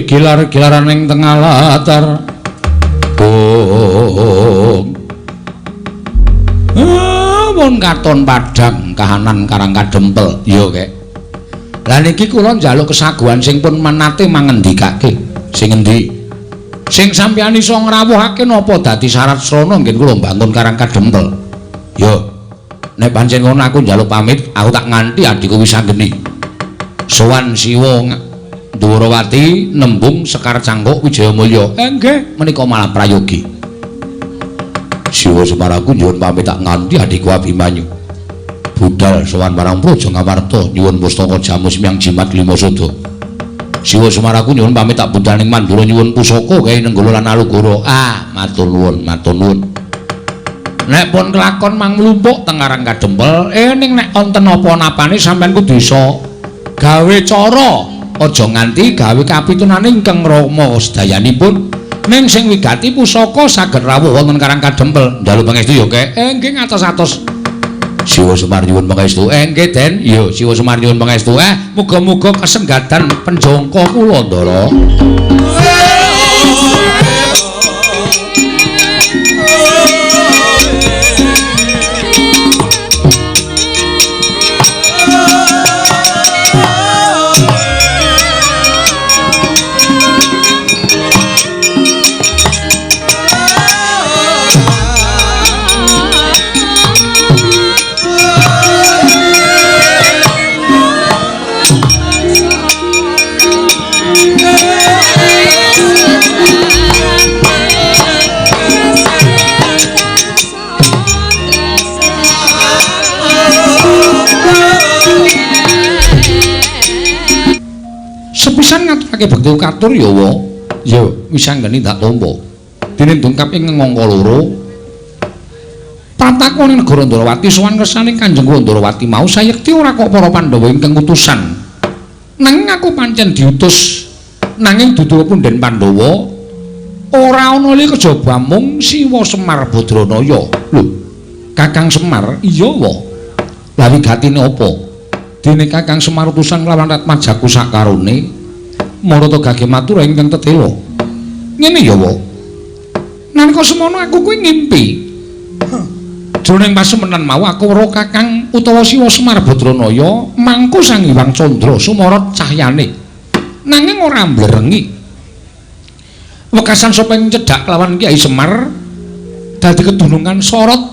gilar-gilaran ing tengah latar pun katon padhang kahanan Karang Kadempel ya kek lah niki kula njaluk kesaguhan sing pun menate mangendikake sing endi sing sampeyan iso ngrawuhake napa dadi syarat srana nggih kula bangun Karang Kadempel ya nek pancen ngono aku njaluk pamit aku tak nganti adhiku wis anggeni sowan Siwa Ndhurawati nembung Sekar Cangkuk Wijayamulya nggih menika malah prayogi Siwa Semaraku nyuwun pamit tak nganti adhiku Abimanyu. Budal sowan marang Praja Ngamarta nyuwun pustaka jamu semyang jimat lima sada. Siwa Semaraku nyuwun pamit tak budal ning Mandura nyuwun pusaka kae Nenggala lan Alugara. Matur nuwun, matur nuwun. Nek pun kelakon mang mlumpuk teng Karang Kadempel, ning nek wonten apa-napane sampeyan kudu iso gawe cara aja nganti gawe kapitunane ingkang rama sedayanipun. Ning sing wigati pusaka saged rawuh wonten Karang Kadempel. Njaluk pangestu ya, Kek. Nggih ngatos-atos. Siwa Semar nyuwun pangestu. Nggih, Den. Ya, Siwa Semar nyuwun pangestu. Muga-muga kesenggadan penjangka kula, Ndara. nindakake bekti katur ya wa. Ya wis anggene dak tampa. Dene ndungkap ing ngangka loro. Patakone negara Ndarawati sowan kersaning Kanjeng Ndarawati mau sayekti ora kok para Pandhawa ingkang utusan. Nanging aku pancen diutus nanging dudu punden Pandhawa ora ana li kejaba mung Siwa Semar Badranaya. Lho, Kakang Semar iya wa. Lah wigatine apa? Dene Kakang Semar utusan nglawan Ratmajaku sakarone marata gage matur ingkang tetela. Ngene ya wa. Nalika semono aku kuwi ngimpi. Jroning pasemenan mau aku weruh Kakang utawa Siwa Semar Badranaya mangku Sang Hyang Candra sumorot cahyane. Nanging ora mblerengi. Wekasan sapa ing cedhak lawan Kyai Semar dadi kedunungan sorot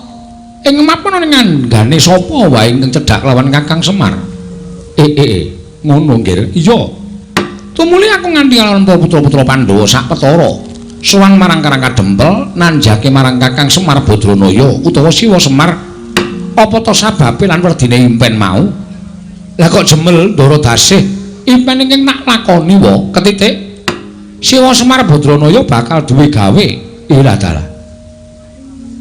ing mapan ning anggane sapa wae ing cedhak lawan Kakang Semar. Ngono nggih. Iya. Tumuli aku nganti lawan putra-putra Pandhawa sak petara. Sowan marang Karang Kadempel nanjake marang Kakang Semar Badranaya utawa Siwa Semar apa to sababe lan werdine impen mau. Lah kok jemel ndara dasih impen ingkang nak lakoni wa ketitik Siwa Semar Badranaya bakal duwe gawe. Ira dalah.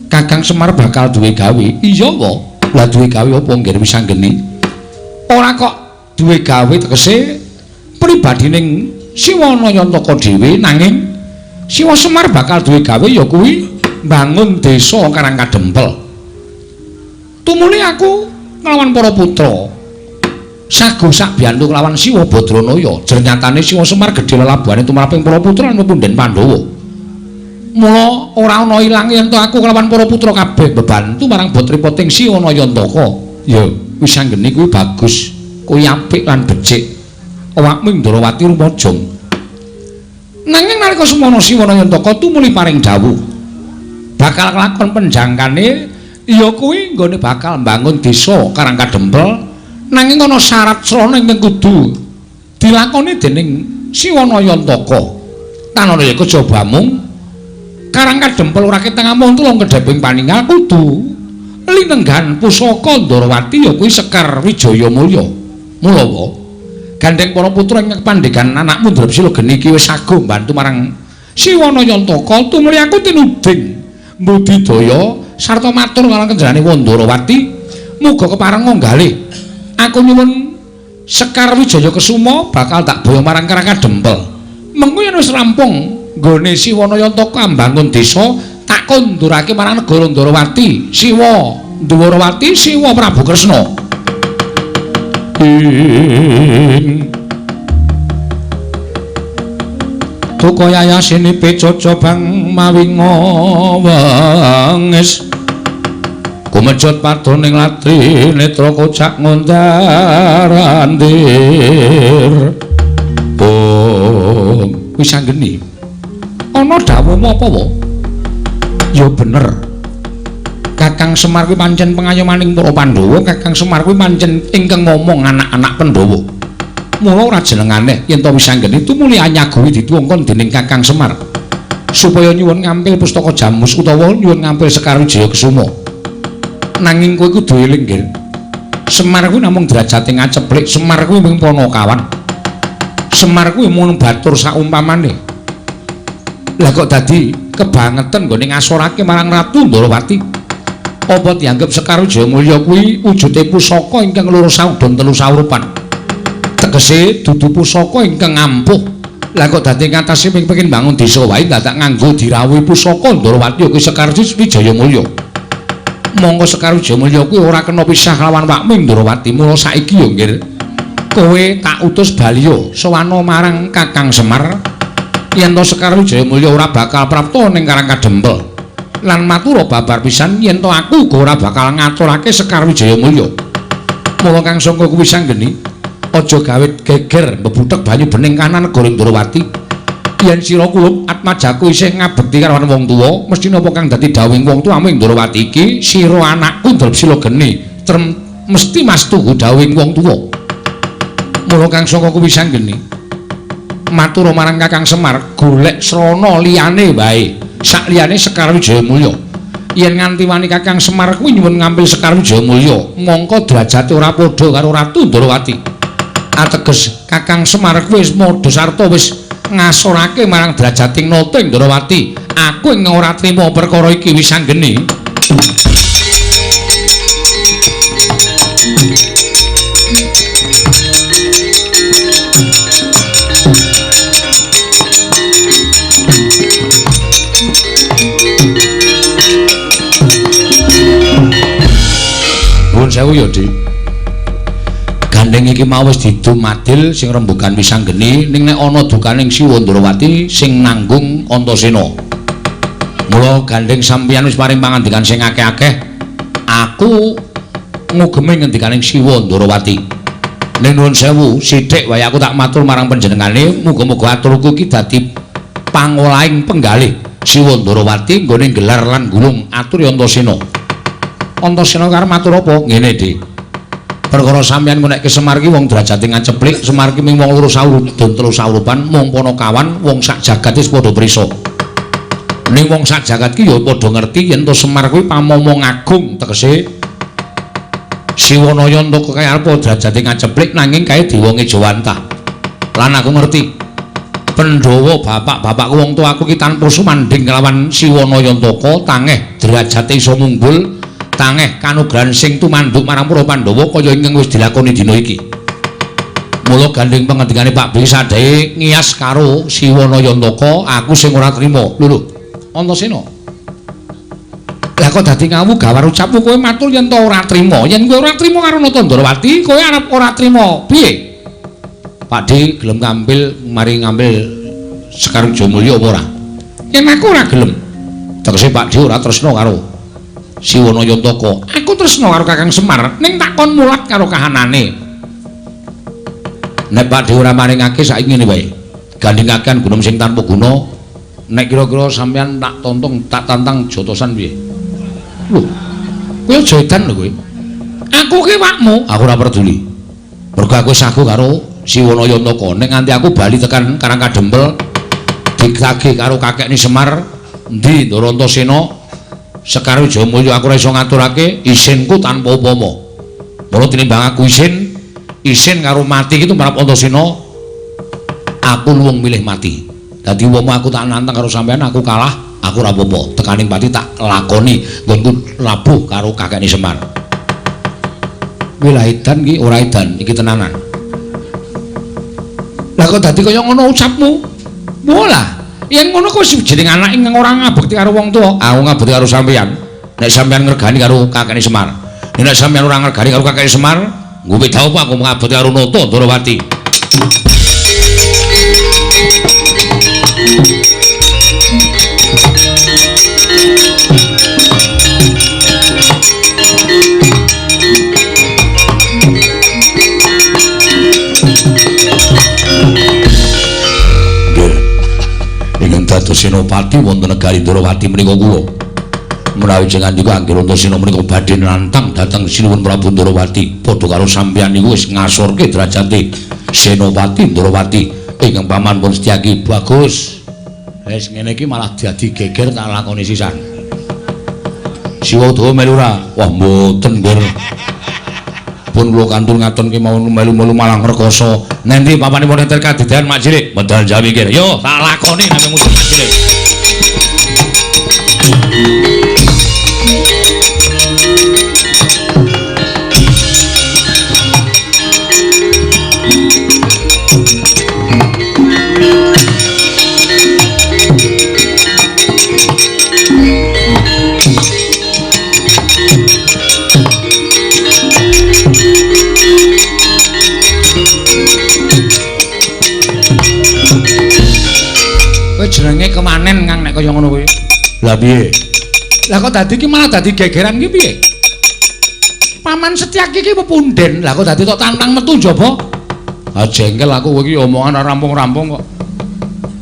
Kakang Semar bakal duwe gawe. Iya wa. Lah duwe gawe apa nggih wis anggeni? Ora kok duwe gawe tegese pribadining Siwa Nayantaka dhewe nanging Siwa Semar bakal duwe gawe ya kuwi mbangun desa Karang Kadempel. Tumuli aku nglawan para putra sago sak biyantu kelawan Siwa Badranaya. Jernyatane Siwa Semar gedhe lelabuhane tumraping para putra lan punden Pandhawa. Mula ora ana ilang yen to aku kelawan para putra kabeh bebantu marang botripoting Siwa Nayantaka. Ya, wis anggene kuwi bagus. Kuwi apik lan becik. Awakmu Ndarawati rumajang. Nanging nalika semono Siwa Nayantaka tumuli paring dawuh bakal kelakon penjangkane ya kuwi nggone bakal mbangun desa Karang Kadempel nanging ana syarat srana ingkang kudu dilakoni dening Siwa Nayantaka. Tanana ya kejaba mung Karang Kadempel ora keteng amung tulung kedheping paningal kudu linenggan pusaka Ndarawati ya kuwi Sekar Wijaya Mulya. Mula gandeng para putra ing pandhegan anakmu Drapsila geni iki wis sago mbantu marang Siwa Nayantaka. Tumuli aku tinuding mbudidaya sarta matur marang kenjerane Ndarawati muga kepareng nggalih aku nyuwun Sekar Wijaya Kesuma bakal tak boyo marang Karang Kadempel. Mengko yen wis rampung nggone Siwa Nayantaka mbangun desa tak kondurake marang negara Ndarawati. Siwa Ndarawati Siwa Prabu Kresna. Tukaya yasini pecoco bang mawinga wangis kumejot padoning latri netra kocak ngondarandir. Wis anggeni ana dawuhmu apa wa? Ya bener. Kakang Semar kuwi pancen pengayomaning para Pandhawa. Kakang Semar kuwi pancen ingkang ngomong anak-anak Pandhawa. Mula ora jenengane yen to wis anggene tumuli anyaguhi dituwongkon dening Kakang Semar supaya nyuwun ngampil pustaka Jamus utawa nyuwun ngampil Sekar Wijaya Kesuma. Nanging kowe kudu eling, nggih. Semar kuwi namung derajate ngaceplik. Semar kuwi mung Panakawan. Semar kuwi mung batur saumpamane. Lah kok dadi kebangetan nggone ngasorake marang Ratu Ndarawati. Apa dianggep Sekar Wijaya Mulya kuwi wujude pusaka ingkang loro saudon telu saurupan. Tegese dudu pusaka ingkang ampuh. Lah kok dadi ngatasi pengin bangun desa wae dadak nganggo dirawuhi pusaka Ndarawati kuwi Sekar Wijaya Mulya. Monggo Sekar Wijaya Mulya kuwi ora kena pisah lawan wakmu Ndarawati. Mula saiki ya nggih kowe tak utus baliya sowan marang Kakang Semar yen to Sekar Wijaya Mulya ora bakal prapta ning Karang Kadempel. Lan matur babar pisan yen to aku uga ora bakal ngaturake Sekar Wijaya Mulya. Mula Kang Sangka kuwi sanggeni aja gawe geger mbebutek banyu bening kanan negara Ndarawati. Yen sira kulup Atmajaku isih ngabekti karo wong tuwa, mesti napa kang dadi dawuhing wong tuwamu ing Ndarawati iki, sira anakku Drapsila geni, mesti mastuhu dawuhing wong tuwa. Mula Kang Sangka kuwi sanggeni matur marang Kakang Semar golek srana liyane wae. Sak liyane Sekar Wijaya Mulya. Yen nganti wani Kakang Semar kuwi nyuwun ngambil Sekar Wijaya Mulya, mongko derajate ora padha karo Ratu Ndarawati. Ateges Kakang Semar kuwi wis modho sarta wis ngasorake marang Drajating Nata ing Ndrawati. Aku ing ora trima perkara iki Wisanggeni. Nuwun sewu ya, Dik. Gandeng iki mau wis didumadil sing rembugan Wisanggeni ning nek ana dukaning Siwa Ndrawati sing nanggung Antasena. Mula gandeng sampeyan wis paring pangandikan sing akeh-akeh. Aku ngugemi ngendikaning Siwa Ndrawati. Ning nuwun sewu, sithik wae aku tak matur marang panjenengane, muga-muga aturku iki dadi pangolahing penggalih Siwa Ndrawati nggone gelar lan gulung atur Antasena. Antasena karo matur apa? Ngene, Dik. Perkara sampeyan menek Semar ki wong derajate ngaceplik, Semar ki mung wong loro sawrudan telu sawrupan, mung kawan wong sak jagat wis padha prisa. Ning wong sak jagat ki ya padha ngerti yen to Semar kuwi pamomong agung, tegese Siwanaya Ntaka kae arep derajate ngaceplik nanging kae Dewa Ngejawantah. Lan aku ngerti Pandhawa bapak-bapakku wong tuaku ki tanpa sumanding kelawan Siwanaya Ntaka tangeh derajate iso munggul. Tangeh kanugrahan sing tumanduk marang para Pandhawa kaya ingkang wis dilakoni dina iki. Mula gandeng pangendikane Pak Bli sadhae ngiyas karo Siwanaya Ntaka, aku sing ora trima. Lho, Antasena. Lah kok dadi ngawu gawar ucapmu kowe matur yen to ora trima. Yen kowe ora trima karo Nata Ndrawati, kowe arep ora trima. Piye? Pak Di gelem ngambil Sekar Jomulya apa ora? Yen aku ora gelem. Tegese Pak Di ora tresna karo Siwanaya Ntaka. Aku tresna karo Kakang Semar, ning tak kon mulat karo kahanane. Nek Pak Dewa ora maringake saiki ngene wae. Gandhengaken gunung sing tanpa guna. Nek kira-kira sampeyan tak tantang jotosan piye? Lho. Kowe aja edan lho kowe. Aku ki wakmu, aku ora peduli. Mergo aku sagu karo Siwanaya Ntaka. Nek nganti aku bali tekan Karang Kadempel ditagih karo kakekne Semar, endi Ndara Antasena? Sekar Jomulya aku ora iso ngaturake isinku tanpa upama. Mula tinimbang aku isin karo mati itu marang Antasena, aku luwung milih mati. Dadi upama aku tak nantang karo sampean aku kalah, aku ora apa-apa. Tekaning pati tak lakoni nggonku labuh karo kakekne Semar. Kuwi lha edan iki ora edan, iki tenanan. Lah kok dadi kaya ngono ucapmu? Mola. Yen ngono kok jeneng anak ingkang ora ngabekti karo wong tuwa. Aku ngabekti karo sampeyan. Nek sampeyan ngregani karo kakekne Semar. Nek sampeyan ora ngregani karo kakekne Semar, nggowe tau apa aku ngabekti karo Nata Ndrawati. Dados Senopati wonten negari Ndrawati menika kula. Menawi jenengan niku anggere Antasena menika badhe nantang dhateng Sinuwun Prabu Ndrawati, padha karo sampeyan niku wis ngasorke derajate Senopati Ndrawati ingkang paman pun Setyaki. Bagus. Wis ngene iki malah dadi geger tak lakoni sisan. Siwa Dawa melu ora? Wah mboten, Gur. Pun kula kantun ngaton ki mau melu-melu malah ngrekoso. Nendi papanipun enten kadadean Mak Cilik? Medal Jawi kene. Yo, tak lakoni nang musuh Mak Cilik. Jenenge kemanen Kang nek kaya ngono kuwi. Lah piye? Lah kok dadi iki malah dadi gegeran iki piye? Paman Setyaki iki pepunden. Lah kok dadi tok tantang metu njaba? Ah jengkel aku kowe iki omongan ora rampung-rampung kok.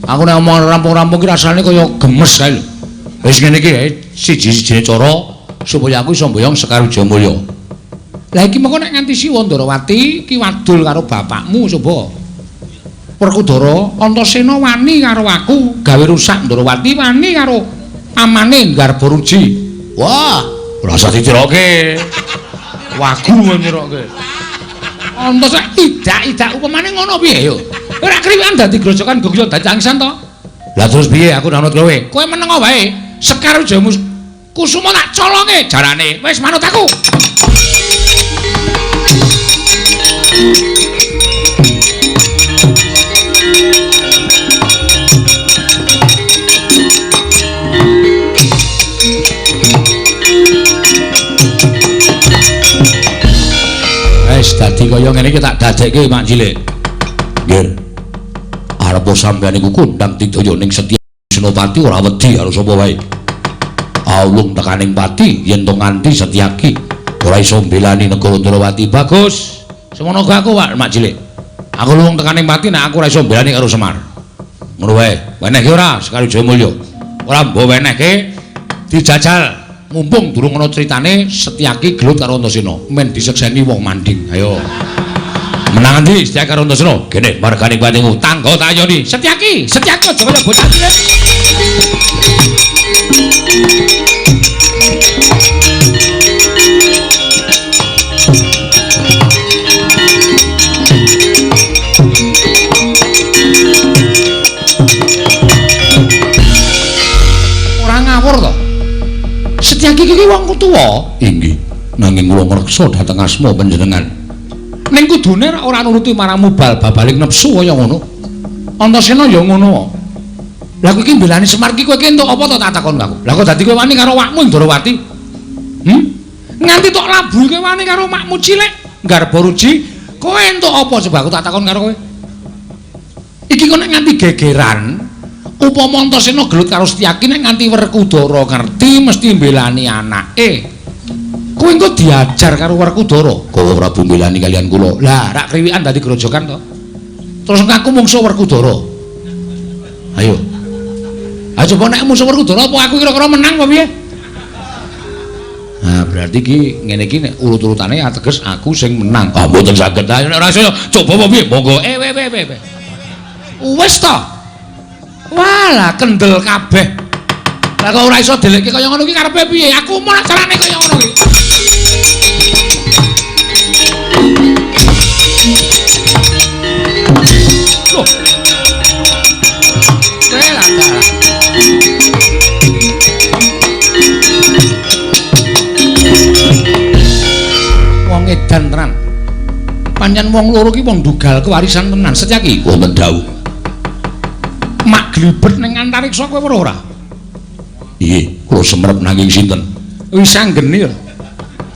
Aku nek omongan rampung-rampung ki rasane kaya gemes kae lho. Wis ngene iki siji-sijine cara supaya aku iso mboyong Sekar Jomulya. Lah iki mengko nek nganti Siwa Ndrawati ki wadul karo bapakmu coba. Werkudara Antasena wani karo aku gawe rusak Ndrawati, wani karo amane Garbaruji. Wah, ora usah ditiroke. Wagu nyerake. Antos idak upamane ngono piye yo? Ora kriwekan dadi grojokan Gogya dadi angsan to? Lah terus piye aku nanut kowe? Kowe meneng wae. Sekar Jamus Kusuma tak colonge jarane. Wis manut aku. Wis dadi kaya ngene iki tak dadekke Mak Cilik. Nggih. Arep sampeyan iku kondang didaya ning Setia Senopati ora wedi karo sapa wae. Aulung tekaning pati yen to nganti Setyaki ora iso mbelani negara Ndrawati. Bagus. Semono gak aku Pak Mak Cilik. Aku luwung tekaning pati nek aku ora iso mbelani karo Semar. Ngono wae. Wenehke ora Sekar Jayamulya. Ora mbok wenehke dijajal. Mumpung durung ana critane Setyaki gelut karo Antasena, men disekseni wong manding. Ayo. Menang endi Setyaki karo Antasena? Kene marganing patimu, tangga tak ayoni. Setyaki aja kaya bocah cilik. Ora ngawur to. Setyaki iki wong tuwa. Inggih, nanging kula ngreksa dhateng asma panjenengan. Ning kudune ora nuruti marang bal-baling nepsu kaya ngono. Antasena ya ngono. Lah kowe iki mbelani Semar iki kowe entuk apa to tak takon aku. Lah kok dadi kowe wani karo wakmu Ndrawati? Nganti tok labuh kowe wani karo makmu cilik. Garba ruji, kowe entuk apa coba aku tak takon karo kowe. Iki kok nek nganti gegeran upama Antasena gelut karo Setyaki nek nganti Werkudara ngerti mesti mbelani anake. Kowe engko diajar karo Werkudara. Kowe Prabu mbelani kalian kula. Lah, rak kriwikan dadi grojokan to. Terus aku mungsuh Werkudara. Ayo. Ha coba nek mungsuh Werkudara apa aku kira-kira menang apa piye? Nah, berarti ki ngene iki nek urut-urutane ateges aku sing menang. Ah, mboten saged. Ora iso coba apa piye? Monggo. Wis to. Walah kendel kabeh. Lah kok ora iso delekke kaya ngono iki karepe piye? Aku mau carane kaya ngono iki. Loh. Wong edan tenan. Pancen wong loro ki wong dugal kewarisan tenan. Setyaki wonten dawuh. Mak glibet ning antariksa kowe ora? Iye, kula semrep nanging sinten? Wis anggeni lho.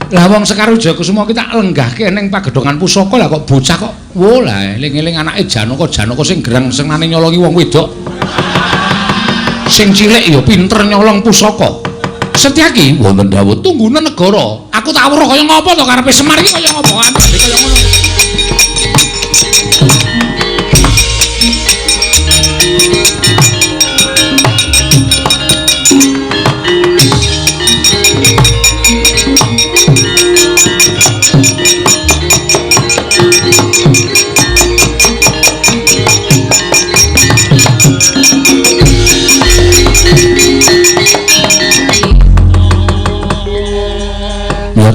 Lah wong Sekar Jayakusuma ki tak lenggahke ning pagedhongan pusaka lah kok bocah kok. Wo lah eling-eling anake Janaka sing gerang senane nyolongi wong wedok. Sing cilik ya pinter nyolong pusaka. Setyaki wonten dawuh tunggune negara. Aku tak weruh kaya ngapa to karepe Semar iki kaya ngapa kaya ngono.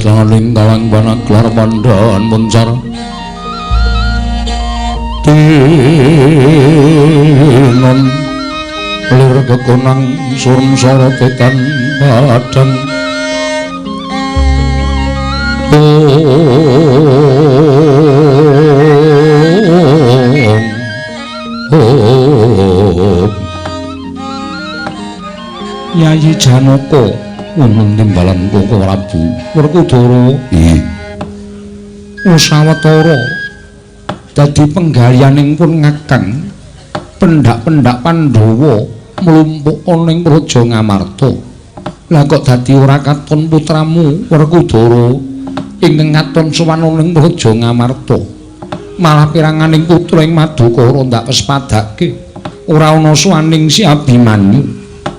Laling kalang banak kelar pandaan muncar tinon lir kekonang surm sorotetan padang Yayi Janaka wonten timbalan Koko Prabu Werkudara usawetara dadi penggalianing pun ngakang pendak-pendak Pandhawa mlumpuk ning Praja Ngamarta. Lah kok dadi ora katon putramu Werkudara ingkang katon sowan ning Praja Ngamarta. Malah piranganing putra ing Madukara ndak pespadake. Ora ana suwaning si Abimanyu.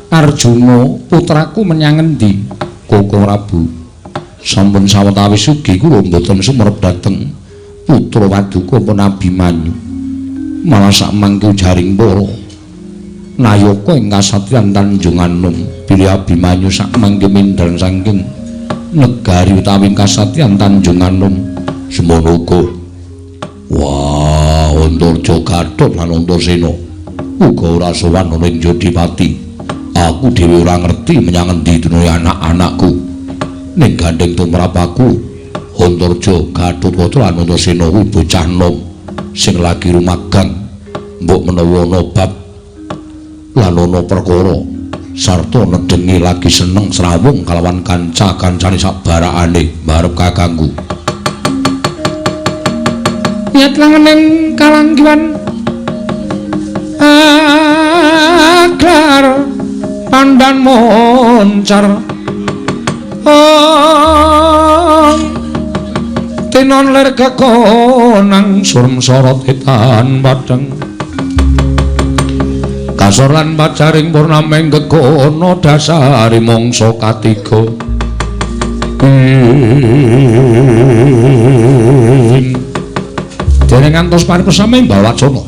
Arjuna putraku menyang endi? Koko Prabu sampun sawetawis ugi kula mboten sumerep dhateng putra Paduka pun Abimanyu. Malah sak mangke jaring para Nayaka ing kasatriyan Tanjunganom bilih Abimanyu sak mangke mindhang saking negari utawi kasatriyan Tanjunganom semono uga Wah, Antarja Gathot lan Antasena uga ora sowan ana ing Jodipati. Aku dhewe ora ngerti menyang endi dunune anak-anakku. Ning gandeng tumrap aku, Antarja Gathot lan Antasena kuwi bocah nom sing lagi rumagang. Mbok menawa ana bab lan ana perkara sarta nedengi lagi seneng srawung kalawan kanca-kancane sabarakane barep kakangku. Yat langeneng kalanggiwan aklar pandan moncar tinon ler kekonang surm sorot etan padang kasor lan pacaring purnameng gegono dasari mangsa katiga dereng ngantos paripesame Mbawacana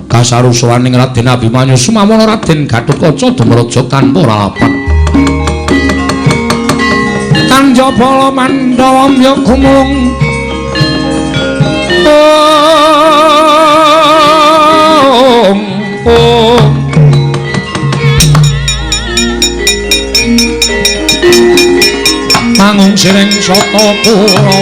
kasarusaning Raden Abimanyu sumawana Raden Gatotkaca dumraja tanpa lalapan Tanjapala Mandhawa ya gumulung mangung sireng sata Kurawa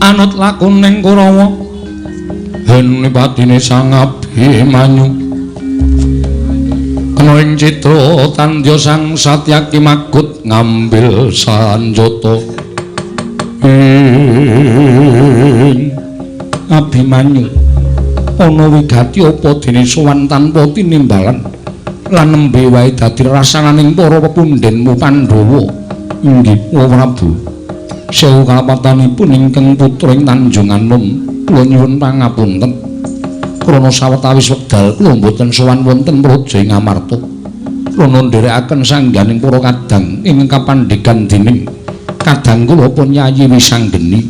anut lakuning Kurawa hene patine Sang Abimanyu ana ing citra tandya Sang Satyaki magut ngambil sanjata Abimanyu ana wigati apa dene sowan tanpa tinimbalan lan nembe wae dadi rasananing para pepundhenmu Pandhawa inggih Prabu sewu kalapatanipun ingkang putra ing Tanjung Anom kula nyuwun pangapunten krana sawetawis wekdal kula mboten sowan wonten praja ing Amarta krana nderekaken sangganing para kadang ingkang kapandhegan dening kadang kula pun Yayi Wisanggeni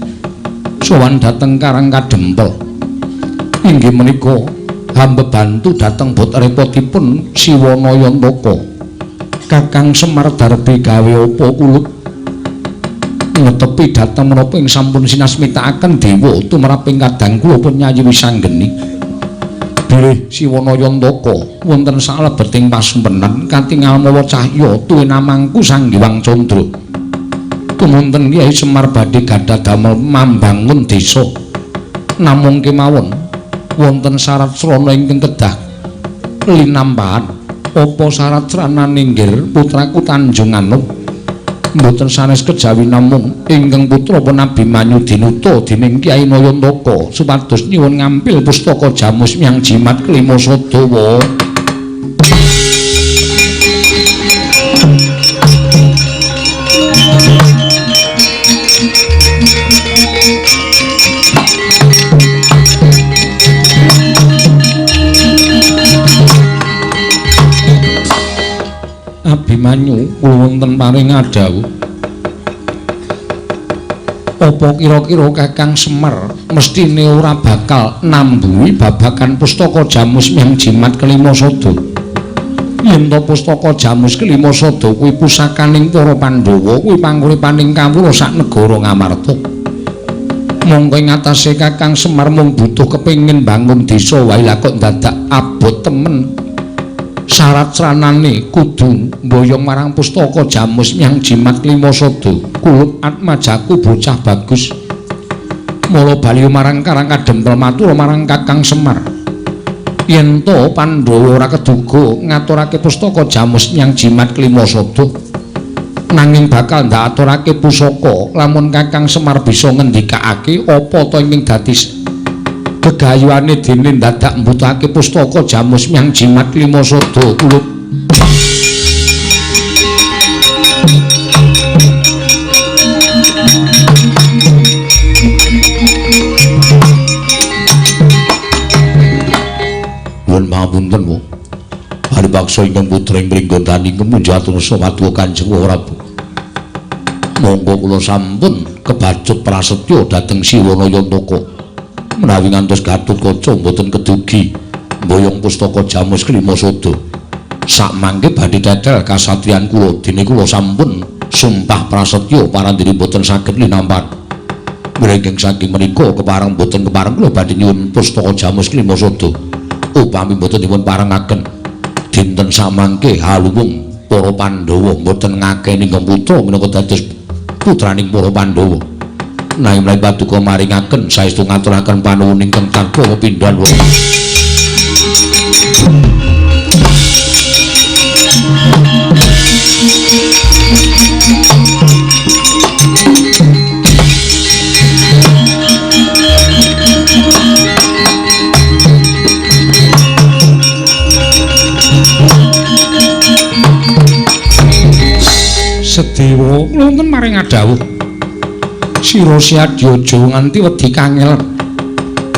sowan dhateng Karang Kadempel inggih menika hamba bantu dhateng bot repotipun Siwana Yantaka Kakang Semar Darbi gawe apa kulut netepi dhateng menapa ing sampun sinasmitakaken dewa tumraping kadang kula pun Yayi Wisanggeni bilih Siwana Yantaka wonten salebeting pasempenan katingal mawa cahya tuwin namangku Sang Hyang Candra tumunten Kyai Semar badhe gadhah damel mambangun desa namung kemawon wonten syarat srana ingkang kedah linampahan apa syarat sranane nggir putraku Tanjung Anom mboten sanes kejawi namung ingkang putra Abimanyu dinuta dening Kyai Nayantaka supados nyuwun ngampil pustaka Jamus Myang Jimat kelima Sadawa. Abimanyu kula wonten paring adhawuh apa kira-kira Kakang Semar mestine ora bakal nambuhi babagan pustaka Jamus Myang Jimat kelima Sada yen to pustaka Jamus kelima Sada kuwi pusakaning para Pandhawa kuwi panguripaning kawula sak negara Ngamarta mongko ing atase Kakang Semar mung butuh kepengin bangun desa wae lha kok dadak abot temen syarat sranane kudu mboyong marang pustaka Jamus Myang Jimat kelima Sada kulut atmajaku bocah bagus mula bali marang Karang Kadempel matur marang Kakang Semar yen to Pandhawa ora keduga ngaturake pustaka Jamus nyang Jimat Klimasada nanging bakal ndaturake pusaka lamun Kakang Semar bisa ngendikake apa ta ing dadi gegayuhane dene dadak mbutake pustaka Jamus nyang Jimat Klimasada ulut Mapunten Bu. Haripaksa ingkang putra ing mringgondani kemunjatun sawadya Kanjeng Prabu. Monggo kula sampun kebacut prasetya dhateng Siwana Yantaka. Menawi ngantos Gatotkaca mboten kedugi mboyong pustaka Jamus Klimasada. Sakmangke badhe tetel kasatriyan kula dene kula sampun sumpah prasetya parandiri mboten saged linampat. Mrenging saking menika kepareng mboten kepareng kula badhe nyuwun pustaka Jamus Klimasada. Upami mboten dipun parengaken dinten samangke haluwung para Pandhawa mboten ngakeni ingkang putra minangka dados putraning para Pandhawa. Nanging menawi paduka maringaken saestu ngaturaken panuwun ingkang tanpa pepindhan wonten. Sedewa wonten maring adhawuh sira Syadyaja nganti wedi kangel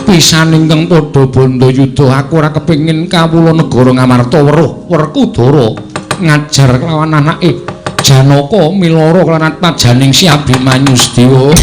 pisan ingkang padha bandha yuda aku ora kepengin kawula negara Ngamarta weruh Werkudara ngajar kelawan anake Janaka milara kelawan atmajaning Si Abimanyu Sedewa.